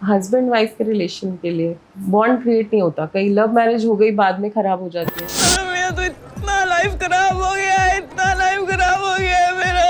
Husband wife के relation के लिए बॉन्ड क्रिएट नहीं होता। कई लव मैरिज हो गई, बाद में खराब हो जाती है। अरे मेरा तो इतना लाइफ खराब हो गया है, इतना लाइफ खराब हो गया है मेरा।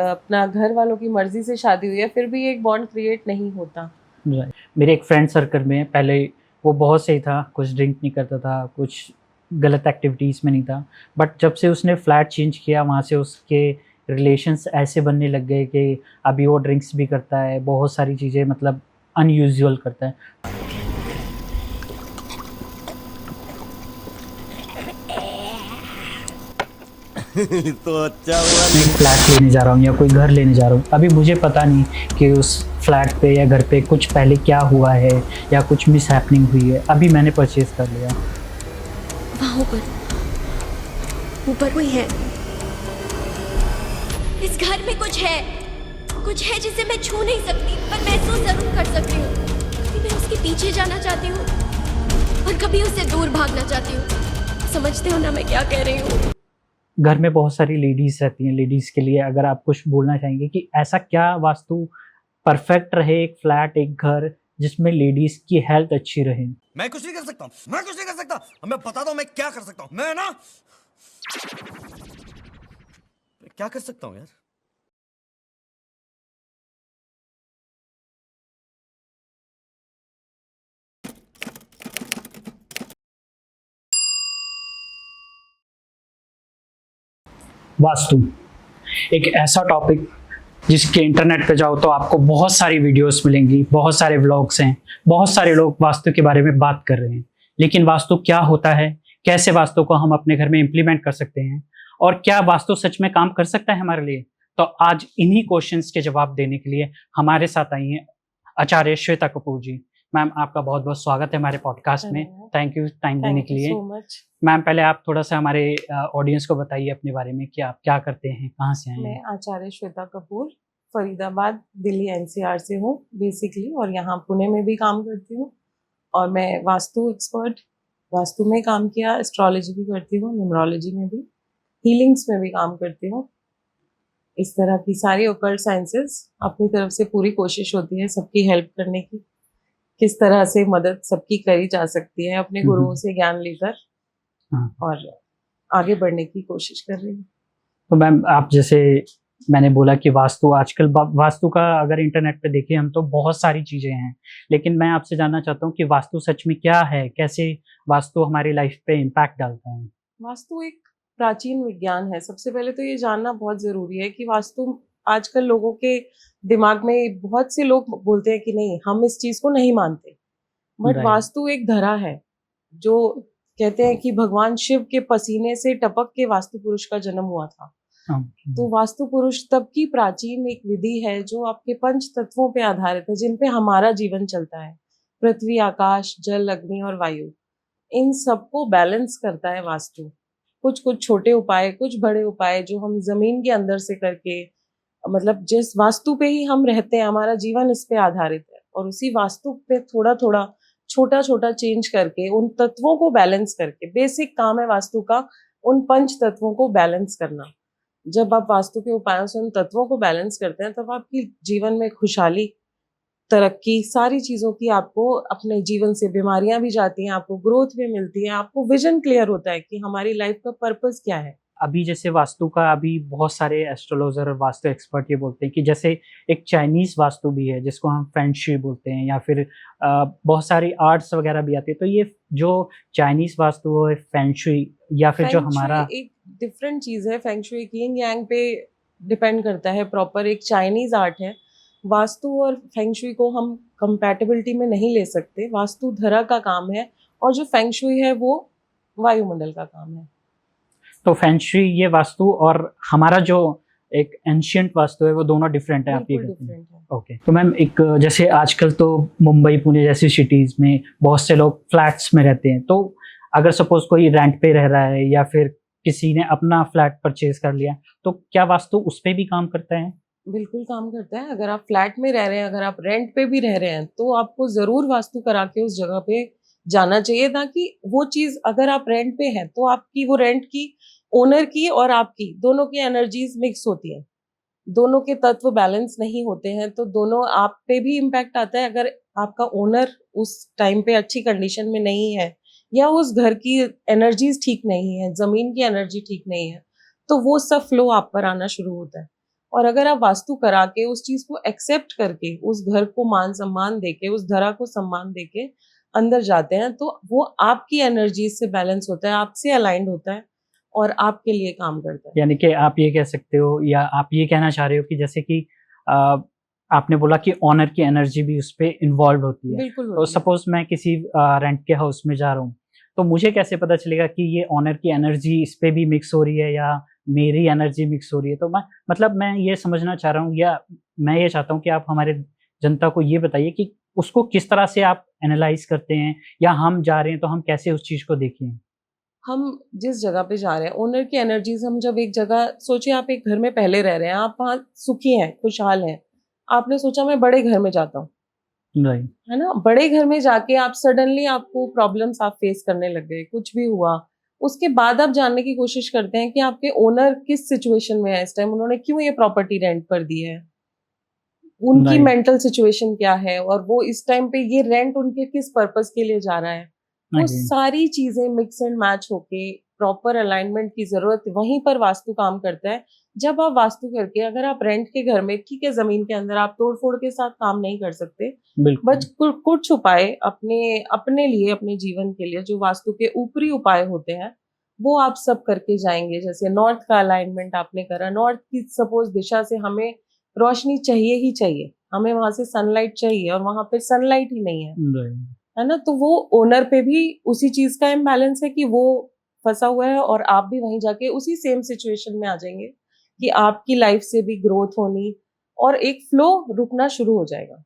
अपना घर वालों की मर्जी से शादी हुई है, फिर भी एक बॉन्ड क्रिएट नहीं होता। मेरे एक फ्रेंड सर्कल में पहले वो बहुत सही था, कुछ ड्रिंक नहीं करता था, कुछ गलत एक्टिविटीज़ में नहीं था, बट जब से उसने फ्लैट चेंज किया वहाँ से उसके रिलेशंस ऐसे बनने लग गए कि अभी वो ड्रिंक्स भी करता है, बहुत सारी चीज़ें मतलब अनयूजुअल करता है। तो अच्छा हुआ। मैं एक फ्लैट लेने जा रहा हूँ या कोई घर लेने जा रहा हूँ, अभी मुझे पता नहीं कि उस फ्लैट पे या घर पे कुछ पहले क्या हुआ है या कुछ मिस हैपनिंग हुई है। अभी मैंने परचेज कर लिया। वहाँ ऊपर कोई है। इस घर में कुछ है जिसे मैं छू नहीं सकती, पर महसूस जरूर कर सकती हूँ। कभी मैं उसके पीछे जाना चाहती हूँ और कभी उससे दूर भागना चाहती हूँ। समझते हो ना मैं क्या कह रही हूँ? घर में बहुत सारी लेडीज रहती हैं, लेडीज के लिए अगर आप कुछ बोलना चाहेंगे कि ऐसा क्या वास्तु परफेक्ट रहे, एक फ्लैट, एक घर जिसमें लेडीज की हेल्थ अच्छी रहे। मैं कुछ नहीं कर सकता, मैं कुछ नहीं कर सकता। मैं बताता हूँ मैं क्या कर सकता हूँ। मैं क्या कर सकता हूँ यार। वास्तु एक ऐसा टॉपिक जिसके इंटरनेट पे जाओ तो आपको बहुत सारी वीडियोस मिलेंगी, बहुत सारे व्लॉग्स हैं, बहुत सारे लोग वास्तु के बारे में बात कर रहे हैं। लेकिन वास्तु क्या होता है, कैसे वास्तु को हम अपने घर में इम्प्लीमेंट कर सकते हैं और क्या वास्तु सच में काम कर सकता है हमारे लिए, तो आज इन्हीं क्वेश्चंस के जवाब देने के लिए हमारे साथ आई हैं आचार्य श्वेता कपूर जी। मैम, आपका बहुत बहुत स्वागत है हमारे पॉडकास्ट में। थैंक यू टाइम देने के लिए। So much. मैम, पहले आप थोड़ा सा हमारे ऑडियंस को बताइए अपने बारे में कि आप क्या करते हैं, कहाँ से आए मैं हैं। आचार्य श्वेता कपूर फरीदाबाद दिल्ली एनसीआर से हूँ बेसिकली, और यहाँ पुणे में भी काम करती हूँ। और मैं वास्तु एक्सपर्ट, वास्तु में काम किया, एस्ट्रोलॉजी भी करती हूँ, न्यूमरोलॉजी में भी, हीलिंग्स में भी काम करती हूँ। इस तरह की सारी ओकल्ट साइंसेस अपनी तरफ से पूरी कोशिश होती है सबकी हेल्प करने की, किस तरह से मदद सबकी करी जा सकती है अपने गुरुओं से ज्ञान लेकर, हाँ। और आगे बढ़ने की कोशिश कर रही हूँ। तो मैम, आप जैसे मैंने बोला कि वास्तु आजकल वास्तु का अगर इंटरनेट पे देखें हम तो बहुत सारी चीज़ें हैं, लेकिन मैं आपसे जानना चाहता हूँ कि वास्तु सच में क्या है, कैसे वास्तु हमारी लाइफ पे इम्पैक्ट डालता है। वास्तु एक प्राचीन विज्ञान है। सबसे पहले तो ये जानना बहुत जरूरी है कि वास्तु आजकल लोगों के दिमाग में, बहुत से लोग बोलते हैं कि नहीं, हम इस चीज को नहीं मानते, बट Right. वास्तु एक धरा है। जो कहते हैं कि भगवान शिव के पसीने से टपक के वास्तु पुरुष का जन्म हुआ था। तो वास्तु पुरुष तब की प्राचीन एक विधि है जो आपके पंच तत्वों पे आधारित है, जिन पे हमारा जीवन चलता है। पृथ्वी, आकाश, जल, अग्नि और वायु, इन सबको बैलेंस करता है वास्तु। कुछ कुछ छोटे उपाय, कुछ बड़े उपाय जो हम जमीन के अंदर से करके, मतलब जिस वास्तु पे ही हम रहते हैं, हमारा जीवन इस पे आधारित है, और उसी वास्तु पे थोड़ा थोड़ा छोटा छोटा चेंज करके, उन तत्वों को बैलेंस करके, बेसिक काम है वास्तु का उन पंच तत्वों को बैलेंस करना। जब आप वास्तु के उपायों से उन तत्वों को बैलेंस करते हैं, तब आपकी जीवन में खुशहाली, तरक्की, सारी चीजों की, आपको अपने जीवन से बीमारियां भी जाती हैं, आपको ग्रोथ भी मिलती है, आपको विजन क्लियर होता है कि हमारी लाइफ का पर्पस क्या है। अभी जैसे वास्तु का अभी बहुत सारे एस्ट्रोलॉजर और वास्तु एक्सपर्ट ये बोलते हैं कि जैसे एक चाइनीज वास्तु भी है जिसको हम फेंग शुई बोलते हैं, या फिर बहुत सारी आर्ट्स वगैरह भी आती है। तो ये जो चाइनीज वास्तु है, फेंग शुई, या फिर जो हमारा एक डिफरेंट चीज है। फेंग शुई यिंग यांग पे डिपेंड करता है, प्रॉपर एक चाइनीज आर्ट है। वास्तु और फेंग शुई को हम कंपैटिबिलिटी में नहीं ले सकते। वास्तु धरा का काम है, और जो फेंग शुई है वो वायुमंडल का काम है। तो फेंग शुई ये वास्तु और हमारा जो एक एंशियंट वास्तु है वो दोनों डिफरेंट है, आप ये कहते हैं। डिफरेंट है। ओके। तो मैम, एक जैसे आजकल तो मुंबई, पुणे जैसी सिटीज में बहुत से लोग फ्लैट्स में रहते हैं, तो अगर सपोज कोई रेंट पे रह रहा है या फिर किसी ने अपना फ्लैट परचेज कर लिया, तो क्या वास्तु उस पे भी काम करता है? बिल्कुल काम करता है। अगर आप फ्लैट में रह रहे हैं, अगर आप रेंट पे भी रह रहे हैं, तो आपको जरूर वास्तु करा के उस जगह पे जाना चाहिए, ताकि वो चीज, अगर आप रेंट पे हैं तो आपकी वो रेंट की, ओनर की और आपकी, दोनों की एनर्जीज मिक्स होती हैं। दोनों के तत्व बैलेंस नहीं होते हैं तो दोनों आप पे भी इम्पैक्ट आता है। अगर आपका ओनर उस टाइम पे अच्छी कंडीशन में नहीं है या उस घर की एनर्जीज ठीक नहीं है, जमीन की एनर्जी ठीक नहीं है, तो वो सब फ्लो आप पर आना शुरू होता है। और अगर आप वास्तु करा के उस चीज को एक्सेप्ट करके, उस घर को मान सम्मान देके, उस धरा को सम्मान देके अंदर जाते हैं, तो वो आपकी एनर्जी से बैलेंस होता है, आपसे अलाइंड होता है और आपके लिए काम करता है। यानी कि आप ये कह सकते हो या आप ये कहना चाह रहे हो कि जैसे कि आपने बोला कि ऑनर की एनर्जी भी उस पर इन्वॉल्व होती है। बिल्कुल तो होती है। सपोज मैं किसी रेंट के हाउस में जा रहा हूँ, तो मुझे कैसे पता चलेगा कि ये ऑनर की एनर्जी इस पे भी मिक्स हो रही है या मेरी एनर्जी मिक्स हो रही है? तो मैं ये समझना चाह रहा हूँ या मैं ये चाहता हूँ कि आप हमारे जनता को ये बताइए कि उसको किस तरह से आप एनालाइज करते हैं, या हम जा रहे हैं तो हम कैसे उस चीज को देखें? हम जिस जगह पे जा रहे हैं, ओनर की एनर्जीज, हम जब एक जगह, सोचिए आप एक घर में पहले रह रहे हैं, आप वहाँ सुखी हैं, खुशहाल हैं, आपने सोचा मैं बड़े घर में जाता हूँ, राइट। है ना? बड़े घर में जाके आप सडनली आपको प्रॉब्लम्स आप फेस करने लग गए, कुछ भी हुआ, उसके बाद आप जानने की कोशिश करते हैं कि आपके ओनर किस सिचुएशन में है इस टाइम, उन्होंने क्यों ये प्रॉपर्टी रेंट पर दी है, उनकी Right. मेंटल सिचुएशन क्या है, और वो इस टाइम पे ये रेंट उनके किस पर्पस के लिए जा रहा है। वो Okay. सारी चीजें मिक्स एंड मैच होके प्रॉपर अलाइनमेंट की जरूरत, वहीं पर वास्तु काम करता है। जब आप वास्तु करके, अगर आप रेंट के घर में, ठीक है जमीन के अंदर आप तोड़ फोड़ के साथ काम नहीं कर सकते, बिल्कुल। बट कुछ उपाय अपने अपने लिए, अपने जीवन के लिए, जो वास्तु के ऊपरी उपाय होते हैं, वो आप सब करके जाएंगे। जैसे नॉर्थ का अलाइनमेंट आपने करा, नॉर्थ की सपोज दिशा से हमें रोशनी चाहिए ही चाहिए, हमें वहां से सनलाइट चाहिए और वहां पे सनलाइट ही नहीं है, Right. है ना? तो वो ओनर पे भी उसी चीज का इम्बैलेंस है कि वो फंसा हुआ है, और आप भी वहीं जाके उसी सेम सिचुएशन में आ जाएंगे कि आपकी लाइफ से भी ग्रोथ होनी और एक फ्लो रुकना शुरू हो जाएगा।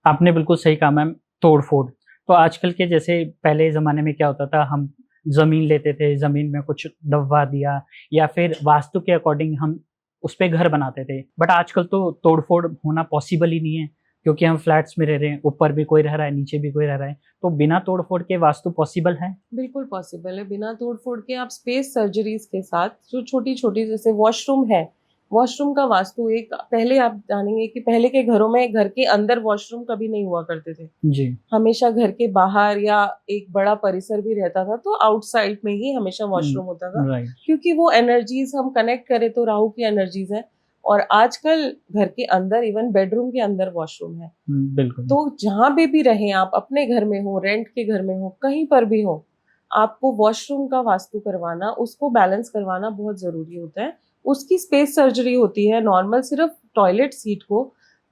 आपने बिल्कुल सही कहा मैम, तोड़ फोड़। तो आजकल के जैसे पहले ज़माने में क्या होता था, हम ज़मीन लेते थे, ज़मीन में कुछ दबवा दिया या फिर वास्तु के अकॉर्डिंग हम उस पे घर बनाते थे। बट आजकल तो तोड़ फोड़ होना पॉसिबल ही नहीं है, क्योंकि हम फ्लैट्स में रह रहे हैं, ऊपर भी कोई रह रहा है, नीचे भी कोई रह रहा है। तो बिना तोड़ फोड़ के वास्तु पॉसिबल है? बिल्कुल पॉसिबल है। बिना तोड़ फोड़ के आप स्पेस सर्जरीज के साथ, जो छोटी छोटी, जैसे वॉशरूम है, वॉशरूम का वास्तु एक, पहले आप जानेंगे कि पहले के घरों में घर के अंदर वॉशरूम कभी नहीं हुआ करते थे, जी। हमेशा घर के बाहर या एक बड़ा परिसर भी रहता था तो आउटसाइड में ही हमेशा वॉशरूम होता था, राइट। क्योंकि वो एनर्जीज हम कनेक्ट करें तो राहु की एनर्जीज है, और आजकल घर के अंदर, इवन बेडरूम के अंदर वॉशरूम है। बिल्कुल। तो जहाँ भी रहें आप, अपने घर में हो, रेंट के घर में हो, कहीं पर भी हो, आपको वॉशरूम का वास्तु करवाना, उसको बैलेंस करवाना बहुत जरूरी होता है। उसकी स्पेस सर्जरी होती है। नॉर्मल सिर्फ टॉयलेट सीट को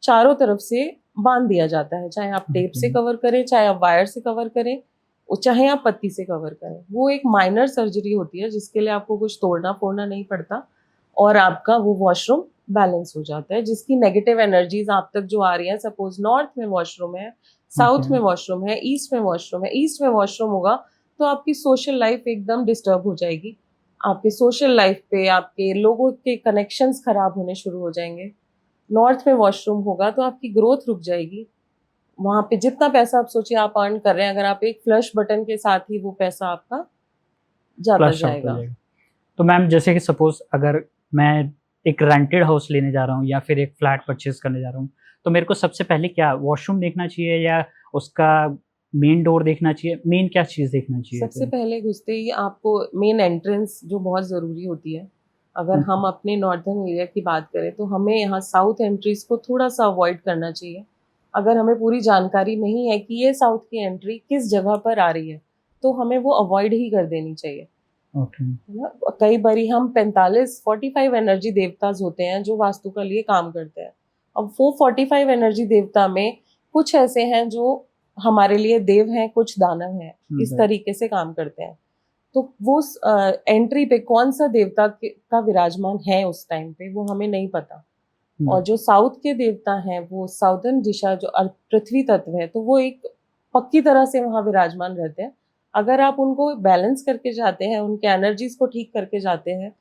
चारों तरफ से बांध दिया जाता है, चाहे आप टेप से कवर करें, चाहे आप वायर से कवर करें, और चाहे आप पत्ती से कवर करें। वो एक माइनर सर्जरी होती है जिसके लिए आपको कुछ तोड़ना फोड़ना नहीं पड़ता, और आपका वो वॉशरूम बैलेंस हो जाता है। जिसकी नेगेटिव एनर्जीज आप तक जो आ रही हैं, सपोज नॉर्थ में वॉशरूम है, साउथ में वॉशरूम है, ईस्ट में वॉशरूम है, ईस्ट में वॉशरूम होगा तो आपकी सोशल लाइफ एकदम डिस्टर्ब हो जाएगी, आपके सोशल लाइफ पे, आपके लोगों के कनेक्शंस खराब होने शुरू हो जाएंगे। नॉर्थ में वॉशरूम होगा तो आपकी ग्रोथ रुक जाएगी। वहां पे जितना पैसा आप सोचिए आप अर्न कर रहे हैं, अगर आप एक फ्लश बटन के साथ ही वो पैसा आपका जाता फ्लश आउट हो जाएगा। जाएगा। तो मैम जैसे कि सपोज अगर मैं एक रेंटेड हाउस लेने जा रहा हूँ या फिर एक फ्लैट परचेज करने जा रहा हूँ, तो मेरे को सबसे पहले क्या वॉशरूम देखना चाहिए या उसका मेन डोर देखना चाहिए? मेन क्या चीज़ देखना चाहिए? सबसे पहले घुसते ही आपको मेन एंट्रेंस जो बहुत ज़रूरी होती है। अगर हम अपने नॉर्दर्न एरिया की बात करें तो हमें यहाँ साउथ एंट्रीज को थोड़ा सा अवॉइड करना चाहिए। अगर हमें पूरी जानकारी नहीं है कि ये साउथ की एंट्री किस जगह पर आ रही है, तो हमें वो अवॉइड ही कर देनी चाहिए। ओके। है ना? कई बारी हम 45 एनर्जी देवताज होते हैं जो वास्तु के लिए काम करते हैं। अब वो 45 एनर्जी देवता में कुछ ऐसे हैं जो हमारे लिए देव हैं, कुछ दानव हैं, इस तरीके से काम करते हैं। तो वो एंट्री पे कौन सा देवता का विराजमान है उस टाइम पे, वो हमें नहीं पता। और जो साउथ के देवता हैं, वो साउदर्न दिशा जो पृथ्वी तत्व है, तो वो एक पक्की तरह से वहाँ विराजमान रहते हैं। अगर आप उनको बैलेंस करके जाते हैं, उनके एनर्जीज को ठीक करके जाते हैं,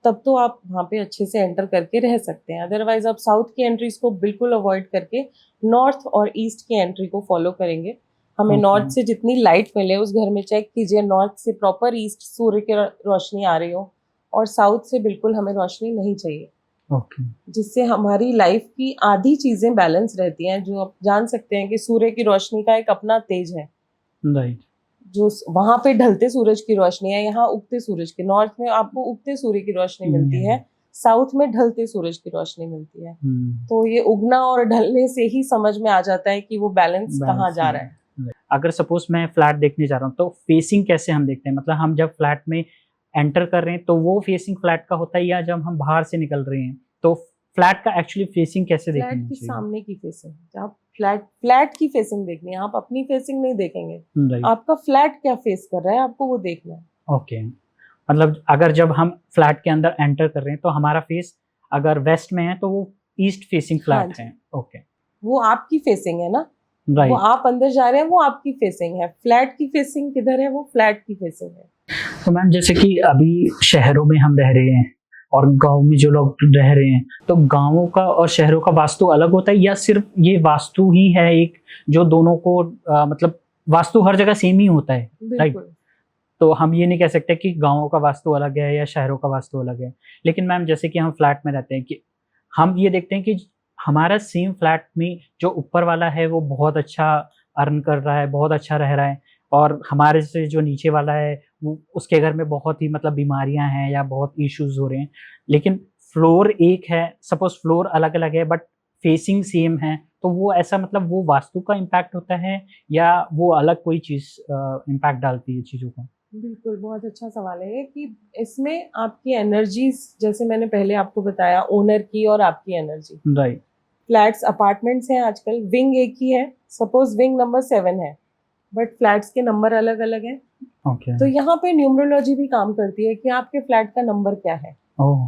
तब तो आप वहाँ पे अच्छे से एंटर करके रह सकते हैं। अदरवाइज आप साउथ की एंट्रीज को बिल्कुल अवॉइड करके नॉर्थ और ईस्ट की एंट्री को फॉलो करेंगे। हमें नॉर्थ से जितनी लाइट मिले उस घर में चेक कीजिए, नॉर्थ से प्रॉपर ईस्ट सूर्य की रोशनी आ रही हो, और साउथ से बिल्कुल हमें रोशनी नहीं चाहिए। ओके। जिससे हमारी लाइफ की आधी चीजें बैलेंस रहती हैं। जो आप जान सकते हैं कि सूर्य की रोशनी का एक अपना तेज है, राइट। जो वहां पे ढलते सूरज की रोशनी है, यहाँ उगते सूरज की। नॉर्थ में आपको उगते सूर्य की रोशनी मिलती है, साउथ में ढलते सूरज की रोशनी मिलती है। तो ये उगना और ढलने से ही समझ में आ जाता है कि वो बैलेंस कहाँ जा रहा है। अगर सपोज मैं फ्लैट देखने जा रहा हूँ तो फेसिंग कैसे हम देखते हैं, मतलब हम जब फ्लैट में एंटर कर रहे हैं तो वो फेसिंग फ्लैट का होता है, या जब हम बाहर से निकल रहे हैं तो फ्लैट का एक्चुअली फेसिंग कैसे देखनी फ्लैट की चाहिए? सामने की फेसिंग, आप फ्लैट की फेसिंग देखनी है, आप अपनी फेसिंग नहीं देखेंगे। आपका फ्लैट क्या फेस कर रहा है आपको वो देखना है। ओके, मतलब अगर जब हम फ्लैट के अंदर एंटर कर रहे हैं तो हमारा फेस अगर वेस्ट में है तो वो ईस्ट फेसिंग फ्लैट है। ओके, वो आपकी फेसिंग है ना, राइट। वो आप अंदर जा रहे हैं, वो आपकी फेसिंग है। फ्लैट की फेसिंग किधर है? वो फ्लैट की फेसिंग है। तो मैम जैसे कि अभी शहरों में हम रह रहे हैं और गांव में जो लोग रह रहे हैं, तो गांवों का और शहरों का वास्तु अलग होता है, या सिर्फ ये वास्तु ही है एक जो दोनों को मतलब वास्तु हर जगह सेम ही होता है, राइट? तो हम ये नहीं कह सकते कि गांवों का वास्तु अलग है या शहरों का वास्तु अलग है। लेकिन मैम जैसे कि हम फ्लैट में रहते हैं कि हम ये देखते हैं कि हमारा सेम फ्लैट में जो ऊपर वाला है वो बहुत अच्छा अर्न कर रहा है, बहुत अच्छा रह रहा है, और हमारे से जो नीचे वाला है वो उसके घर में बहुत ही मतलब बीमारियां हैं या बहुत इश्यूज हो रहे हैं। लेकिन फ्लोर एक है, सपोज फ्लोर अलग अलग है बट फेसिंग सेम है, तो वो ऐसा मतलब वो वास्तु का इम्पैक्ट होता है या वो अलग कोई चीज इम्पैक्ट डालती है चीजों का? बिल्कुल, बहुत अच्छा सवाल है कि इसमें आपकी एनर्जीज, जैसे मैंने पहले आपको बताया, ओनर की और आपकी एनर्जी। राइट। फ्लैट्स अपार्टमेंट्स हैं आजकल, विंग एक ही है, सपोज विंग नंबर 7 है बट फ्लैट्स के नंबर अलग अलग हैं। ओके। तो यहाँ पे न्यूमरोलॉजी भी काम करती है कि आपके फ्लैट का नंबर क्या है। ओह,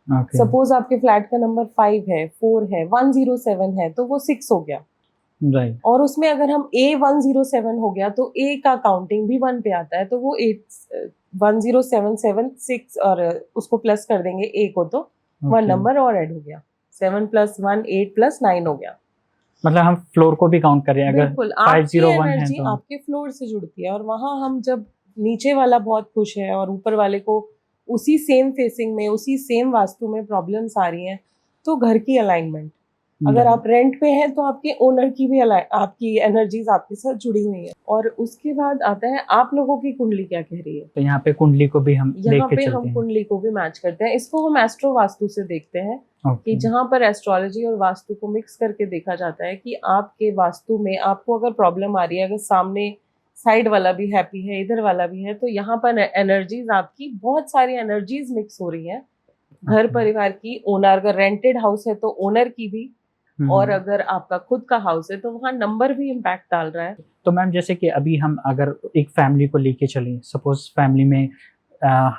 ओके। सपोज आपके फ्लैट का नंबर 5 है, 4 है, 107 है, तो वो 6 हो गया। राइट। और उसमें अगर हम A107 हो गया तो A का काउंटिंग भी 1 पे आता है, तो वो 10776 और उसको प्लस कर देंगे A को, तो 1 नंबर और ऐड हो गया। 7 + 1 8 + 9 हो गया। मतलब हम फ्लोर को भी काउंट कर रहे हैं, अगर बिल्कुल, 501 है एनर्जी तो आपके फ्लोर से जुड़ती है। और वहां हम जब नीचे वाला बहुत खुश है और ऊपर वाले को उसी सेम फेसिंग में, उसी सेम वास्तु में प्रॉब्लम्स आ रही हैं, तो घर की अलाइनमेंट, अगर आप रेंट पे हैं तो आपके ओनर की भी आपकी एनर्जीज आपके साथ जुड़ी हुई हैं। और उसके बाद आता है आप लोगों की कुंडली क्या कह रही है। तो यहाँ पे कुंडली को भी हम देख यहाँ के पे चलते हम हैं। कुंडली को भी मैच करते हैं। इसको हम एस्ट्रो वास्तु से देखते हैं कि जहाँ पर एस्ट्रोलॉजी और वास्तु को मिक्स करके देखा जाता है कि आपके वास्तु में आपको अगर प्रॉब्लम आ रही है, अगर सामने साइड वाला भी हैप्पी है, इधर वाला भी है, तो यहाँ पर एनर्जीज, आपकी बहुत सारी एनर्जीज मिक्स हो रही हैं। घर परिवार की, ओनर अगर रेंटेड हाउस है तो ओनर की भी, और अगर आपका खुद का हाउस है तो वहाँ नंबर भी इम्पैक्ट डाल रहा है। तो मैम जैसे कि अभी हम अगर एक फैमिली को लेके चलें, सपोज फैमिली में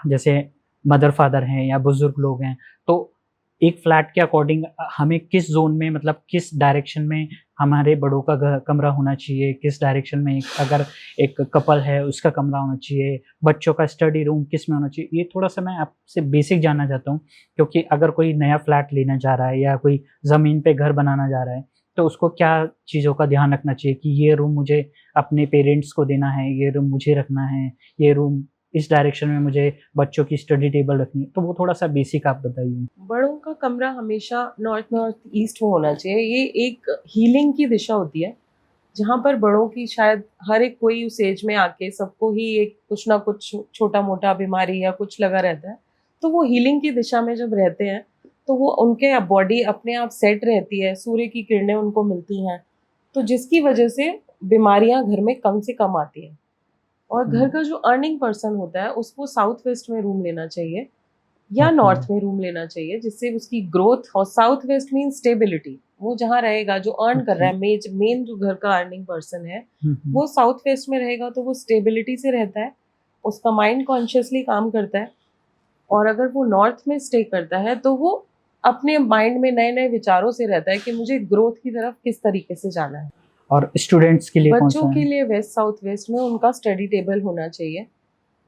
जैसे मदर फादर हैं या बुजुर्ग लोग हैं, तो एक फ्लैट के अकॉर्डिंग हमें किस जोन में, मतलब किस डायरेक्शन में हमारे बड़ों का कमरा होना चाहिए, किस डायरेक्शन में अगर एक कपल है उसका कमरा होना चाहिए, बच्चों का स्टडी रूम किस में होना चाहिए, ये थोड़ा सा मैं आपसे बेसिक जानना चाहता हूँ। क्योंकि अगर कोई नया फ्लैट लेना जा रहा है या कोई ज़मीन पे घर बनाना जा रहा है तो उसको क्या चीज़ों का ध्यान रखना चाहिए कि ये रूम मुझे अपने पेरेंट्स को देना है, ये रूम मुझे रखना है, ये रूम इस डायरेक्शन में मुझे बच्चों की स्टडी टेबल रखनी है, तो वो थोड़ा सा बेसिक आप बताइए। बड़ों का कमरा हमेशा नॉर्थ ईस्ट में होना चाहिए। ये एक हीलिंग की दिशा होती है, जहाँ पर बड़ों की शायद हर एक कोई उस एज में आके सबको ही एक कुछ ना कुछ छोटा मोटा बीमारी या कुछ लगा रहता है, तो वो हीलिंग की दिशा में जब रहते हैं तो वो उनके बॉडी अपने आप सेट रहती है, सूर्य की किरणें उनको मिलती हैं, तो जिसकी वजह से बीमारियां घर में कम से कम आती हैं। और घर का जो अर्निंग पर्सन होता है उसको साउथ वेस्ट में रूम लेना चाहिए या नॉर्थ में रूम लेना चाहिए, जिससे उसकी ग्रोथ, और साउथ वेस्ट मीन स्टेबिलिटी, वो जहाँ रहेगा जो अर्न कर रहा है, मेन जो घर का अर्निंग पर्सन है वो साउथ वेस्ट में रहेगा, तो वो स्टेबिलिटी से रहता है, उसका माइंड कॉन्शियसली काम करता है। और अगर वो नॉर्थ में स्टे करता है तो वो अपने माइंड में नए नए विचारों से रहता है कि मुझे ग्रोथ की तरफ किस तरीके से जाना है। और स्टूडेंट्स के लिए बच्चों के लिए वेस्ट साउथ वेस्ट में उनका स्टडी टेबल होना चाहिए,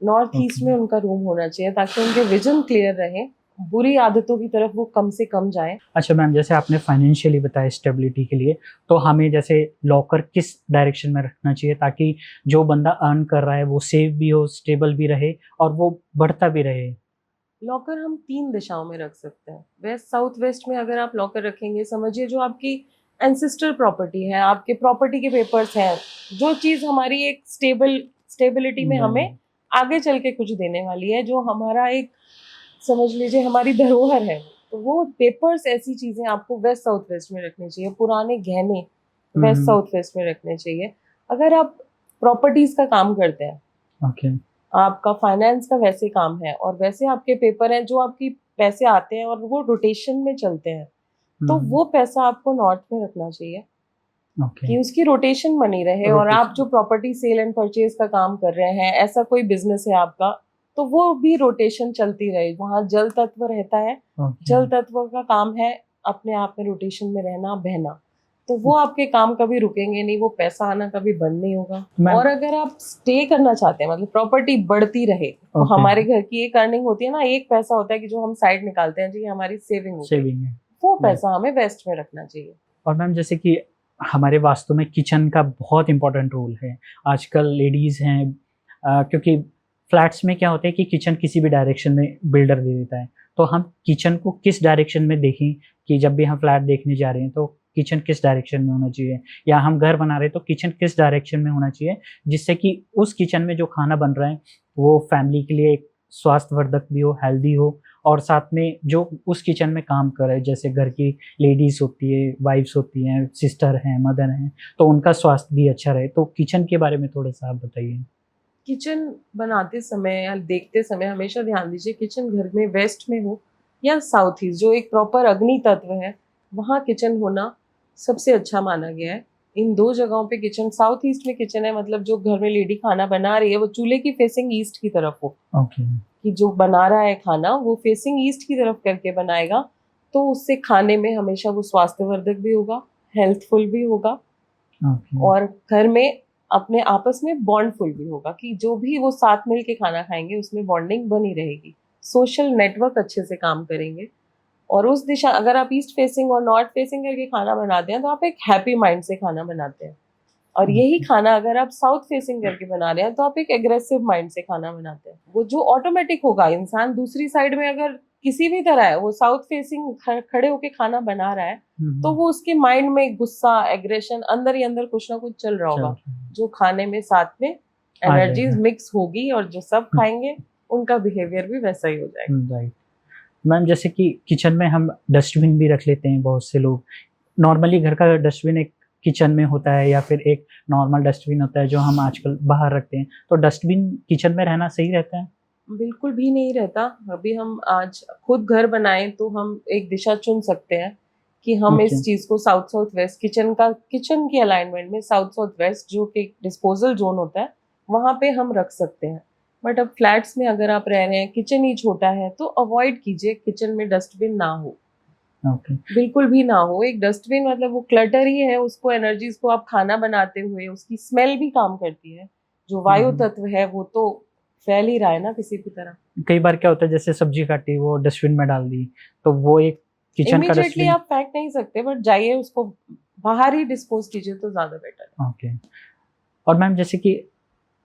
नॉर्थ ईस्ट में उनका रूम होना चाहिए, ताकि उनके विजन क्लियर रहे, बुरी आदतों की तरफ वो कम से कम जाएं। अच्छा मैम, जैसे आपने फाइनेंशियली बताया स्टेबिलिटी के लिए, तो हमें जैसे लॉकर किस डायरेक्शन में रखना चाहिए ताकि जो बंदा अर्न कर रहा है वो सेफ भी हो, स्टेबल भी रहे और वो बढ़ता भी रहे? लॉकर हम 3 दिशाओं में रख सकते हैं। वेस्ट, साउथ वेस्ट में अगर आप लॉकर रखेंगे, समझिए जो आपकी एंसेस्टर प्रॉपर्टी है, आपके प्रॉपर्टी के पेपर्स हैं, जो चीज़ हमारी एक स्टेबिलिटी में हमें आगे चल के कुछ देने वाली है, जो हमारा एक समझ लीजिए हमारी धरोहर है, तो वो पेपर्स, ऐसी चीज़ें आपको वेस्ट साउथ वेस्ट में रखनी चाहिए। पुराने गहने वेस्ट साउथ वेस्ट में रखने चाहिए। अगर आप प्रॉपर्टीज़ का काम करते हैं, ओके, आपका फाइनेंस का वैसे काम है और वैसे आपके पेपर हैं जो आपकी पैसे आते हैं और वो रोटेशन में चलते हैं, तो वो पैसा आपको नॉर्थ में रखना चाहिए ओके, कि उसकी रोटेशन बनी रहे। और आप जो प्रॉपर्टी सेल एंड परचेज का काम कर रहे हैं, ऐसा कोई बिजनेस है आपका, तो वो भी रोटेशन चलती रहे। वहाँ जल तत्व रहता है, जल तत्व का काम है अपने आप में रोटेशन में रहना, बहना, तो वो आपके काम कभी रुकेंगे नहीं, वो पैसा आना कभी बंद नहीं होगा। और अगर आप स्टे करना चाहते हैं, मतलब प्रॉपर्टी बढ़ती रहे, तो हमारे घर की एक अर्निंग होती है ना, एक पैसा होता है कि जो हम साइड निकालते हैं, जी हमारी सेविंग है, वो पैसा हमें वेस्ट में रखना चाहिए। और मैम जैसे कि हमारे वास्तु में किचन का बहुत इंपॉर्टेंट रोल है। आजकल लेडीज़ हैं, क्योंकि फ्लैट्स में क्या होता है कि किचन किसी भी डायरेक्शन में बिल्डर दे देता है, तो हम किचन को किस डायरेक्शन में देखें कि जब भी हम फ्लैट देखने जा रहे हैं तो किचन किस डायरेक्शन में होना चाहिए, या हम घर बना रहे हैं तो किचन किस डायरेक्शन में होना चाहिए, जिससे कि उस किचन में जो खाना बन रहा है वो फैमिली के लिए एक स्वास्थ्यवर्धक भी हो, हेल्दी हो, और साथ में जो उस किचन में काम कर रहे हैं, जैसे घर की लेडीज़ होती है, वाइफ्स होती हैं, सिस्टर हैं, मदर हैं, तो उनका स्वास्थ्य भी अच्छा रहे। तो किचन के बारे में थोड़ा सा आप बताइए। किचन बनाते समय या देखते समय हमेशा ध्यान दीजिए, किचन घर में वेस्ट में हो या साउथ ईस्ट, जो एक प्रॉपर अग्नि तत्व है, वहाँ किचन होना सबसे अच्छा माना गया है। इन 2 जगहों पे किचन, साउथ ईस्ट में किचन है, मतलब जो घर में लेडी खाना बना रही है वो चूल्हे की फेसिंग ईस्ट की तरफ हो, कि जो बना रहा है खाना वो फेसिंग ईस्ट की तरफ करके बनाएगा, तो उससे खाने में हमेशा वो स्वास्थ्यवर्धक भी होगा, हेल्थफुल भी होगा, और घर में अपने आपस में बॉन्डफुल भी होगा, कि जो भी वो साथ मिल के खाना खाएंगे उसमें बॉन्डिंग बनी रहेगी, सोशल नेटवर्क अच्छे से काम करेंगे। और उस दिशा, अगर आप ईस्ट फेसिंग और नॉर्थ फेसिंग करके खाना बनाते हैं तो आप एक हैप्पी माइंड से खाना बनाते हैं, और यही खाना अगर आप साउथ फेसिंग करके बना रहे हैं तो आप एक एग्रेसिव माइंड से खाना बनाते हैं। वो जो ऑटोमेटिक होगा, इंसान दूसरी साइड में अगर किसी भी तरह है, वो साउथ फेसिंग खड़े होके खाना बना रहा है, तो वो उसके माइंड में गुस्सा, एग्रेशन, अंदर ही अंदर कुछ ना कुछ चल रहा होगा, जो खाने में साथ में एनर्जीज मिक्स होगी, और जो सब खाएंगे उनका बिहेवियर भी वैसा ही हो जाएगा। राइट मैम, जैसे कि किचन में हम डस्टबिन भी रख लेते हैं, बहुत से लोग नॉर्मली घर का डस्टबिन एक किचन में होता है, या फिर एक नॉर्मल डस्टबिन होता है जो हम आजकल बाहर रखते हैं, तो डस्टबिन किचन में रहना सही रहता है? बिल्कुल भी नहीं रहता। अभी हम आज खुद घर बनाएं तो हम एक दिशा चुन सकते हैं कि हम इस चीज़ को साउथ साउथ वेस्ट, किचन की अलाइनमेंट में साउथ साउथ वेस्ट जो कि डिस्पोजल जोन होता है वहाँ पे हम रख सकते हैं। बट अब फ्लैट्स में अगर आप रह रहे हैं, किचन ही छोटा है, तो अवॉइड कीजिए किचन में डस्टबिन ना हो। बिल्कुल भी ना हो। एक डस्टबिन मतलब वो क्लटर ही है, उसको एनर्जीज को आप खाना बनाते हुए, उसकी स्मेल भी काम करती है, जो वायु तत्व है वो तो फैल ही रहा है ना किसी भी तरह। कई बार क्या होता है, जैसे सब्जी काटी वो डस्टबिन में डाल दी, तो वो एक किचन का इमीडिएटली आप फेंक नहीं सकते, बट जाइए उसको बाहर ही डिस्पोज कीजिए तो ज्यादा बेटर है। ओके। और मैम जैसे कि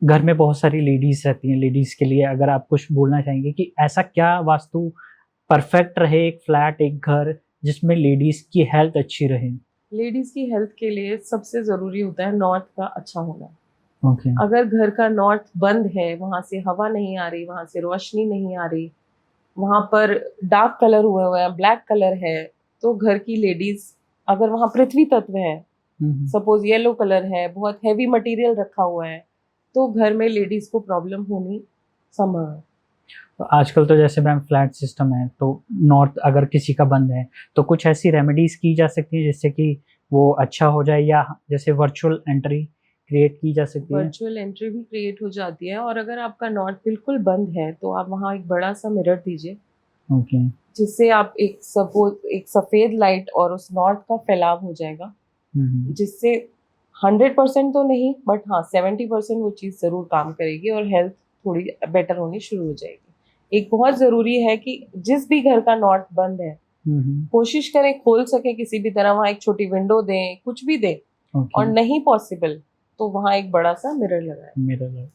घर में बहुत सारी लेडीज रहती हैं, लेडीज के लिए अगर आप कुछ बोलना चाहेंगे कि ऐसा क्या वास्तु परफेक्ट रहे, एक फ्लैट, एक घर जिसमें लेडीज की हेल्थ अच्छी रहे? लेडीज की हेल्थ के लिए सबसे जरूरी होता है नॉर्थ का अच्छा होना। Okay. अगर घर का नॉर्थ बंद है, वहां से हवा नहीं आ रही, वहां से रोशनी नहीं आ रही, वहां पर डार्क कलर हुए हैं, ब्लैक कलर है, तो घर की लेडीज, अगर वहां पृथ्वी तत्व है, सपोज येलो कलर है, बहुत हैवी मटेरियल रखा हुआ है, तो घर में लेडीज को प्रॉब्लम होनी संभव है। तो आजकल तो जैसे मैम फ्लैट सिस्टम है, तो नॉर्थ अगर किसी का बंद है तो कुछ ऐसी रेमेडीज की जा सकती है जिससे कि वो अच्छा हो जाए, या जैसे वर्चुअल एंट्री क्रिएट की जा सकती है? वर्चुअल एंट्री भी क्रिएट हो जाती है, और अगर आपका नॉर्थ बिल्कुल बंद है तो आप वहाँ एक बड़ा सा मिरर दीजिए, जिससे आप एक सफेद लाइट और उस नॉर्थ का फैलाव हो जाएगा, जिससे 100% तो नहीं बट हाँ 70% वो चीज़ ज़रूर काम करेगी और हेल्थ थोड़ी बेटर होनी शुरू हो जाएगी। एक बहुत ज़रूरी है कि जिस भी घर का नॉर्थ बंद है, कोशिश करें खोल सके किसी भी तरह, वहाँ एक छोटी विंडो दें, कुछ भी दें, और नहीं पॉसिबल तो वहाँ एक बड़ा सा मिरर लगाएं।